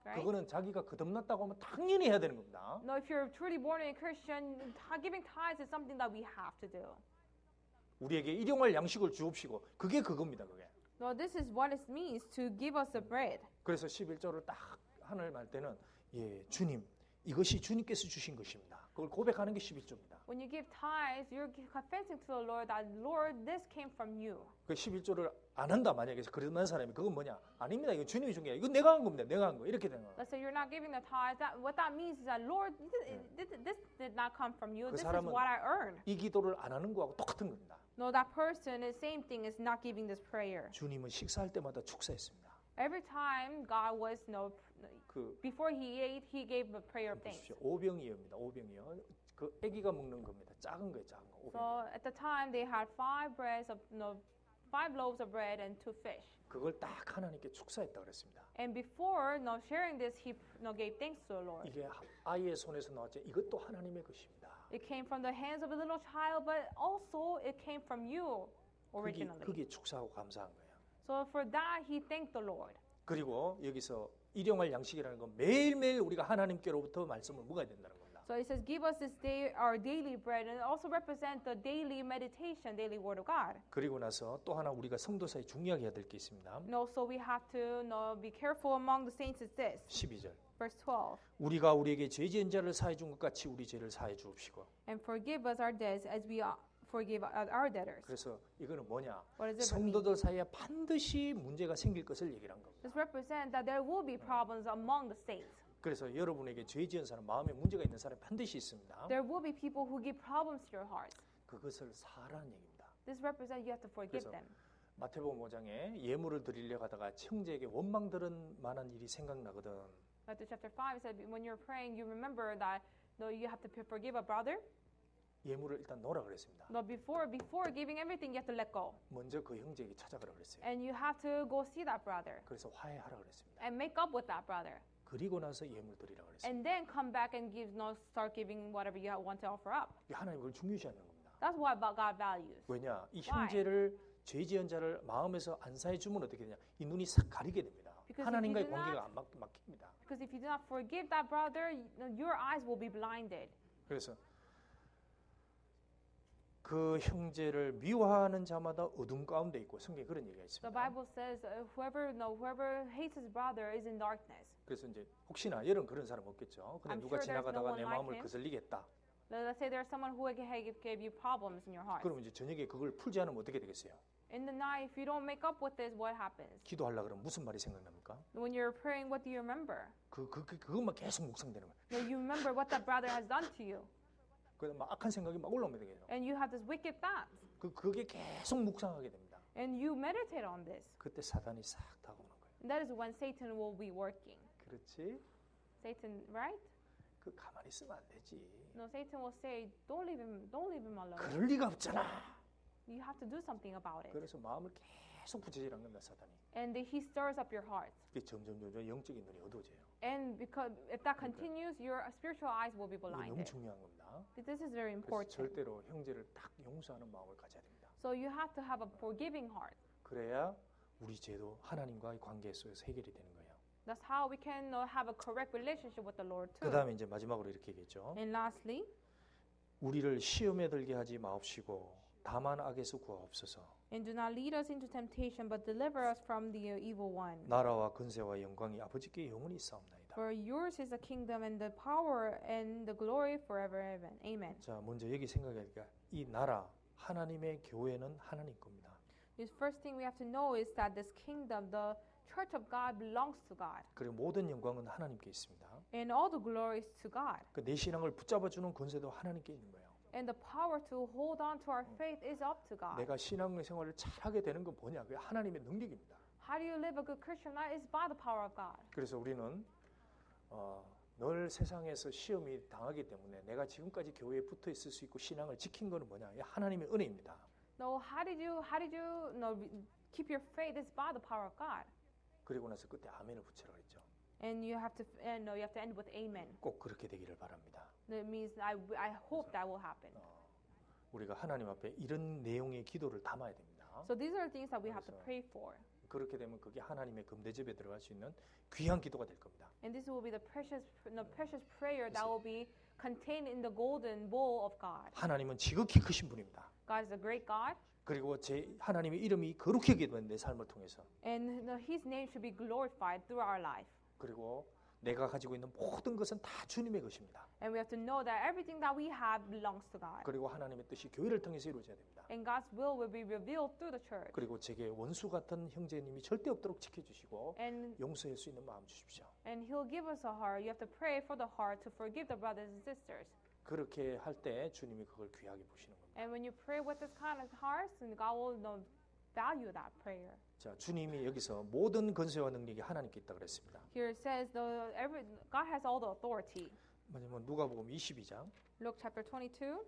right? 그거는 자기가 거듭났다고 하면 당연히 해야 되는 겁니다. No, if you're truly born again Christian, giving tithes is something that we have to do. 우리에게 일용할 양식을 주옵시고 그게 그겁니다. 그게. No, this is what it means to give us the bread. 그래서 11조를 딱 하늘 말 때는 예, 주님 이것이 주님께서 주신 것입니다. 그걸 고백하는 게 11조입니다. When you give tithes, you're confessing to the Lord that, Lord, this came from you. 그 11조를 안 한다 만약에 그런 사람이 그건 뭐냐? 아닙니다. 이거 주님이 준 게 아니라 이건 내가 한 겁니다. 내가 한 거. 이렇게 되는 거예요. Let's say you're not giving the tithes. What that means is that, Lord, this did not come from you. 그 This is 사람은 what I earned. 이 기도를 안 하는 거하고 똑같은 겁니다. No, that person is same thing as not giving this prayer. 주님은 식사할 때마다 축사했습니다. Every time God was 그 before he ate, he gave a prayer of thanks. 보십시오. 오병이어입니다. 오병이어. 그 아기가 먹는 겁니다. 작은 거예요, 작은 거. So 오병이어. at the time they had 5 loaves of bread and 2 fish. 그걸 딱 하나님께 축사했다 그랬습니다. And before sharing this, he gave thanks to the Lord. 이게 아이의 손에서 나왔지 이것도 하나님의 것입니다. It came from the hands of a little child, but also it came from you originally. 그게 축사하고 감사한 거예요. So for that, he thanked the Lord. 그리고 여기서 일용할 양식이라는 건 매일매일 우리가 하나님께로부터 말씀을 먹어야 된다는 겁니다. So it says, give us this day our daily bread, and it also represents the daily meditation, daily word of God. 그리고 나서 또 하나 우리가 성도 사이 중요하게 해야 될 게 있습니다. And also we have to be careful among the saints is this. 12절. Verse 12. 우리가 우리에게 죄 지은 자를 사해 준 것 같이 우리 죄를 사해 주옵시고. And forgive us our debts as we forgive our debtors. 그래서 이거는 뭐냐? What does it mean? 성도들 사이에 반드시 문제가 생길 것을 얘기를 한 겁니다. This represents that there will be problems among the saints. 그래서 여러분에게 죄 지은 사람, 마음에 문제가 있는 사람이 반드시 있습니다. There will be people who give problems to your hearts. 그것을 사라는 얘기입니다. This represents you have to forgive 그래서 them. 마태복음 5장에 예물을 드리려 하다가 형제에게 원망 들은 만한 일이 생각나거든. Matthew chapter 5 said when you're praying, you remember that you have to forgive a brother. 예물을 일단 놓으라 그랬습니다. No, before giving everything, you have to let go. 먼저 그 형제에게 찾아가라 그랬어요. And you have to go see that brother 그래서 화해하라 그랬습니다. and make up with that brother. 그리고 나서 예물 드리라 그랬습니다. And then come back and start giving whatever you want to offer up. 하나님 그걸 중요시하는 겁니다. That's what God values. 왜냐? 이 Why? 형제를 죄 지은 자를 마음에서 안 사해 주면 어떻게 되냐? 이 눈이 싹 가리게 됩니다. Because 하나님과의 if you do 관계가 not- 안 막힙니다. Because if you do not forgive that brother, your eyes will be blinded. 그래서 그 형제를 미워하는 자마다 어둠 가운데 있고 성경에 그런 얘기가 The 있습니다. Bible says, whoever hates his brother is in darkness. 그래서 이제 혹시나 여러분 그런 사람 없겠죠. 근데 I'm 누가 sure there's 지나가다가 no one 내 like 마음을 him. 거슬리겠다. Let's say there's someone who gave you problems in your heart. 그러면 이제 저녁에 그걸 풀지 않으면 어떻게 되겠어요? In the night, if you don't make up with this, what happens? 기도하려 그러면 무슨 말이 생각납니까? When you're praying, what do you remember? 그것만 계속 묵상되는 거예요. No, you remember what that brother has done to you. 그래서 막 악한 생각이 막 올라오면 되겠죠. And you have this wicked thoughts. 그게 계속 묵상하게 됩니다. And you meditate on this. 그때 사단이 싹 다가오는 거예요. And that is when Satan will be working. 그렇지? Satan, right? 그 가만히 있으면 안 되지. No, Satan will say, don't leave him alone. 그럴 리가 없잖아. You have to do something about it. 그래서 마음을 계속 부채질한 겁니다, 사단이. And he stirs up your heart. 그게 점점 영적인 눈이 어두워져요. And because if that continues, your spiritual eyes will be 이게 너무 blinded. 중요한 겁니다. This is very 그래서 important. 절대로 형제를 딱 용서하는 마음을 가져야 됩니다. So you have to have a forgiving heart. 그래야 우리 죄도 하나님과의 관계 속에서 해결이 되는 거예요. That's how we can have a correct relationship with the Lord 그 too. 다음에 이제 마지막으로 이렇게 얘기했죠. And lastly, 우리를 시험에 들게 하지 마옵시고 다만 악에서 구하옵소서. and do not lead us into temptation, but deliver us from the evil one. 나라와 근세와 영광이 아버지께 영원히 있사옵나이다. For yours is the kingdom and the power and the glory forever and ever. Amen. 자, 먼저 여기 생각하니까 이 나라 하나님의 교회는 하나님 겁니다. The first thing we have to know is that this kingdom, the church of God, belongs to God, 그리고 모든 영광은 하나님께 있습니다. and all the glory is to God. 그 내 신앙을 붙잡아주는 권세도 하나님께 있는 거예요. And the power to hold on to our faith is up to God. 내가 신앙 생활을 잘하게 되는 건 뭐냐? 그게 하나님의 능력입니다. How do you live a good Christian life? Is by the power of God. 그래서 우리는 늘 세상에서 시험이 당하기 때문에 내가 지금까지 교회에 붙어 있을 수 있고 신앙을 지킨 거는 뭐냐? 이 하나님의 은혜입니다. No, how did you keep your faith? Is by the power of God. 그리고 나서 그때 아멘을 붙이라고 했죠. And you have to end with amen. 꼭 그렇게 되기를 바랍니다. That means I hope that will happen. 우리가 하나님 앞에 이런 내용의 기도를 담아야 됩니다. So these are things that we have to 그래서 pray for. 그렇게 되면 그게 하나님의 금대접에 들어갈 수 있는 귀한 기도가 될 겁니다. And this will be the precious prayer that will be contained in the golden bowl of God. 하나님은 지극히 크신 분입니다. God is a great God, 그리고 제 하나님의 이름이 거룩하게 된 내 삶을 통해서 and His name should be glorified through our life. 그리고 내가 가지고 있는 모든 것은 다 주님의 것입니다. And we have to know that everything that we have belongs to God. 그리고 하나님의 뜻이 교회를 통해서 이루어져야 됩니다. And God's will be revealed through the church. 그리고 제게 원수 같은 형제님이 절대 없도록 지켜주시고 And 용서할 수 있는 마음 주십시오. He'll give us a heart. You have to pray for the heart to forgive the brothers and sisters. 그렇게 할 때 주님이 그걸 귀하게 보시는 겁니다. And when you pray with this kind of heart, then God will value that prayer. 자, 주님이 여기서 모든 권세와 능력이 하나님께 있다 그랬습니다. Here it says God has all the authority. 뭐냐면 누가복음 22장 Luke chapter 22.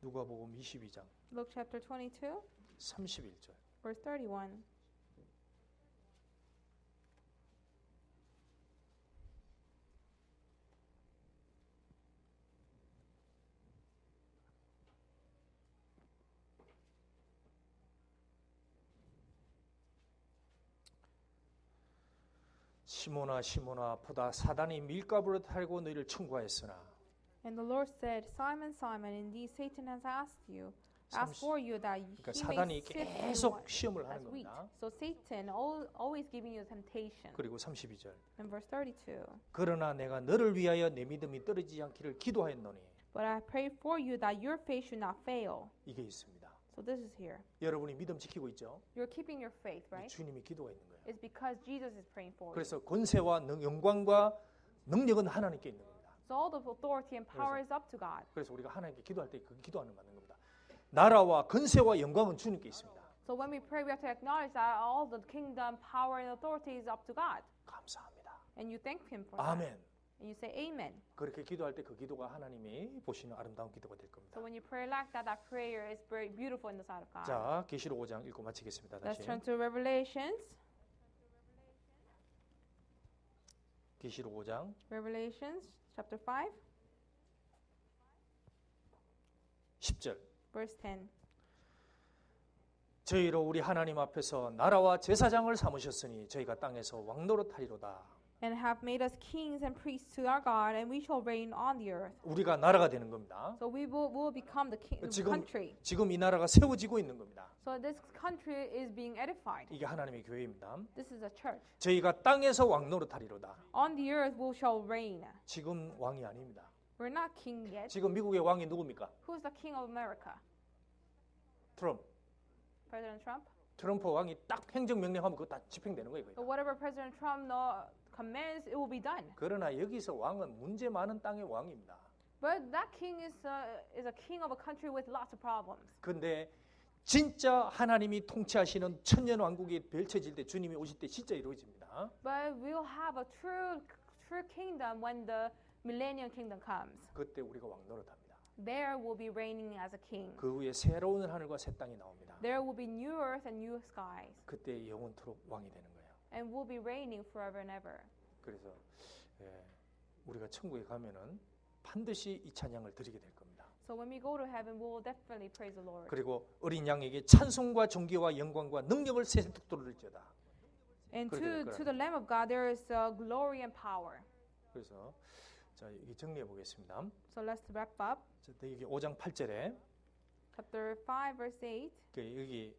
누가복음 22장 Luke chapter 22, 31절. verse 31. 시몬아 시몬아 보다 사단이 밀가부를 탈고 너희를 충고하였으나 And the Lord said, Simon, Simon, indeed Satan has asked for you that 그러니까 he 사단이 may sift you 계속 시험을 하는 as wheat. 겁니다. So Satan always giving you temptation. 그리고 32절. And verse 32. 그러나 내가 너를 위하여 내 믿음이 떨어지지 않기를 기도하였노니 But I pray for you that your faith should not fail. 이게 있습니다. So this is here. 여러분이 믿음 지키고 있죠? You're keeping your faith, right? 주님이 기도가 있는 거예요. It's because Jesus is praying for you. 그래서 권세와 영광과 능력은 하나님께 있는 겁니다. So all the authority and power is up to God. 그래서 우리가 하나님께 기도할 때 그 기도하는 맞는 겁니다. 나라와 권세와 영광은 주님께 있습니다. So when we pray, we have to acknowledge that all the kingdom, power, and authority is up to God. 감사합니다. And you thank Him for 아멘. that. And you say Amen. 그렇게 기도할 때 그 기도가 하나님이 보시는 아름다운 기도가 될 겁니다. So when you pray like that, that prayer is very beautiful in the sight of God. 자, 계시록 5장 읽고 마치겠습니다. Let's 다시. turn to Revelations. 계시록 5장 Revelations chapter 5. 10절. verse 10. 저희로 우리 하나님 앞에서 나라와 제사장을 삼으셨으니 저희가 땅에서 왕노릇하리로다. And have made us kings and priests to our God, and we shall reign on the earth. 우리가 나라가 되는 겁니다. So we will become the country. 지금 이 나라가 세워지고 있는 겁니다. So this country is being edified. 이게 하나님의 교회입니다. This is a church. 저희가 땅에서 왕노릇하리로다. On the earth we shall reign. 지금 왕이 아닙니다. We're not king yet. 지금 미국의 왕이 누굽니까? Who's the king of America? 트럼프. President Trump? 트럼프 왕이 딱 행정명령하면 그거 다 집행되는 거예요. So whatever President Trump commands, it will be done. 그러나 여기서 왕은 문제 많은 땅의 왕입니다. But that king is a king of a country with lots of problems. 그런데 진짜 하나님이 통치하시는 천년 왕국이 펼쳐질 때 주님이 오실 때 진짜 이루어집니다. But we'll have a true kingdom when the millennium kingdom comes. 그때 우리가 왕노릇합니다. There will be reigning as a king. 그 후에 새로운 하늘과 새 땅이 나옵니다. There will be new earth and new skies. 그때 영원토록 왕이 되는 거예요. And we'll be reigning forever and ever. 그래서 우리가 천국에 가면은 반드시 이 찬양을 드리게 될 겁니다. So when we go to heaven, we will definitely praise the Lord. 그리고 어린 양에게 찬송과 존귀와 영광과 능력을 세세토록 And 그렇게 될 to the Lamb of God, there is glory and power. 그래서 자 여기 정리해 보겠습니다. So let's wrap up. 자, 여기 5장 8절에 Chapter 5, verse 8. 여기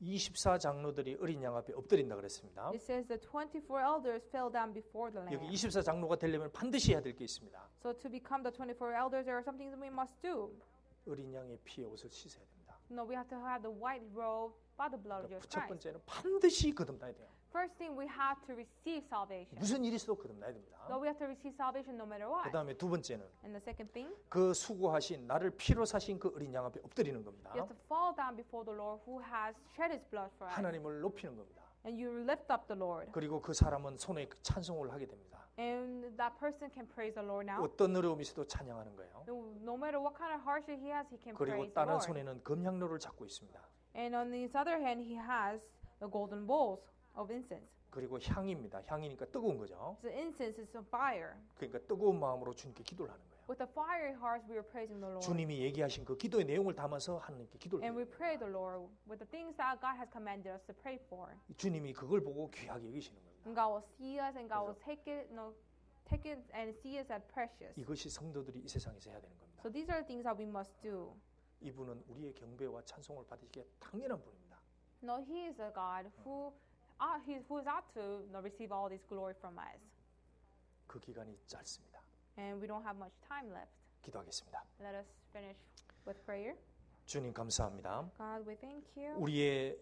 24장로들이 어린 양 앞에 엎드린다 그랬습니다. It says the 24 elders fell down before the 여기 Lamb. 24장로가 되려면 반드시 해야 될 게 있습니다. So to become the 24 elders, there are some things that we must do. 어린 양의 피에 옷을 씻어야 됩니다. No, we have to have the white robe by the blood of Jesus 첫 Christ. 번째는 반드시 거듭나야 돼요. First thing, we have to receive salvation. 무슨 일이 있어도 거듭나야 됩니다. So we have to receive salvation no matter what. 그 다음에 두 번째는 And the second thing, 그 수고하신 나를 피로 사신 그 어린 양 앞에 엎드리는 겁니다. you have to fall down before the Lord who has shed his blood for us. 하나님을 높이는 겁니다. And you lift up the Lord. 그리고 그 사람은 손에 찬송을 하게 됩니다. And that person can praise the Lord now. 어떤 어려움이 있어도 찬양하는 거예요. No matter what kind of hardship he has, he can 그리고 praise the 다른 Lord. 손에는 금향로를 잡고 있습니다. And on his other hand, he has the golden bowls of incense. 그리고 향입니다. 향이니까 뜨거운 거죠. The incense is on fire. 그러니까 뜨거운 마음으로 주님께 기도를 하는 거예요. With a fiery heart, we are praising the Lord. 주님이 얘기하신 그 기도의 내용을 담아서 하나님께 기도를 And we 해요. pray the Lord with the things that God has commanded us to pray for. 주님이 그걸 보고 귀하게 여기시는 겁니다. And God will see us, and God will take it and see us as precious. 이것이 성도들이 이 세상에서 해야 되는 겁니다. So these are the things that we must do. 이분은 우리의 경배와 찬송을 받으시기에 당연한 분입니다. No, He is a God who is out to receive all this glory from us. 그 기간이 짧습니다. And we don't have much time left. 기도하겠습니다. Let us finish with prayer. 주님 감사합니다. God, we thank you. 우리의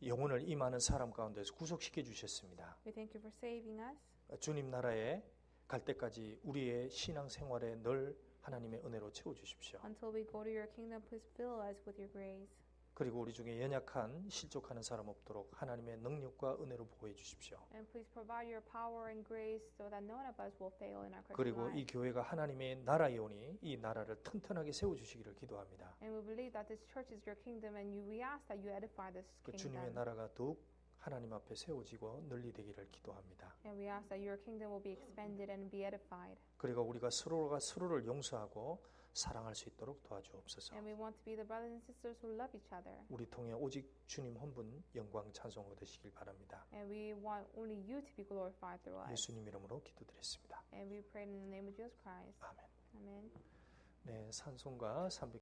영혼을 이 많은 사람 가운데서 구속시켜 주셨습니다. We thank you for saving us. 주님 나라에 갈 때까지 우리의 신앙 생활에 늘 하나님의 은혜로 채워 주십시오. Until we go to your kingdom, please fill us with your grace. 그리고 우리 중에 연약한 실족하는 사람 없도록 하나님의 능력과 은혜로 보호해 주십시오. And please provide your power and grace so that none of us will fail in our Christian 그리고 life. 이 교회가 하나님의 나라에 오니 이 나라를 튼튼하게 세워 주시기를 기도합니다. And we believe that this church is your kingdom, and we ask that you edify this 그 주님의 kingdom. 나라가 더욱 하나님 앞에 세워지고 널리되기를 기도합니다. And we ask that your kingdom will be expanded and be edified. 그리고 우리가 서로가 서로를 용서하고 사랑할 수 있도록 도와주옵소서. And we want to be the brothers and sisters who love each other. 우리 통해 오직 주님 한 분 영광 찬송 얻으시길 바랍니다. And we want only you to be glorified through us. 예수님 이름으로 기도드렸습니다. And we pray in the name of Jesus Christ. 아멘. Amen. 네, 찬송가 300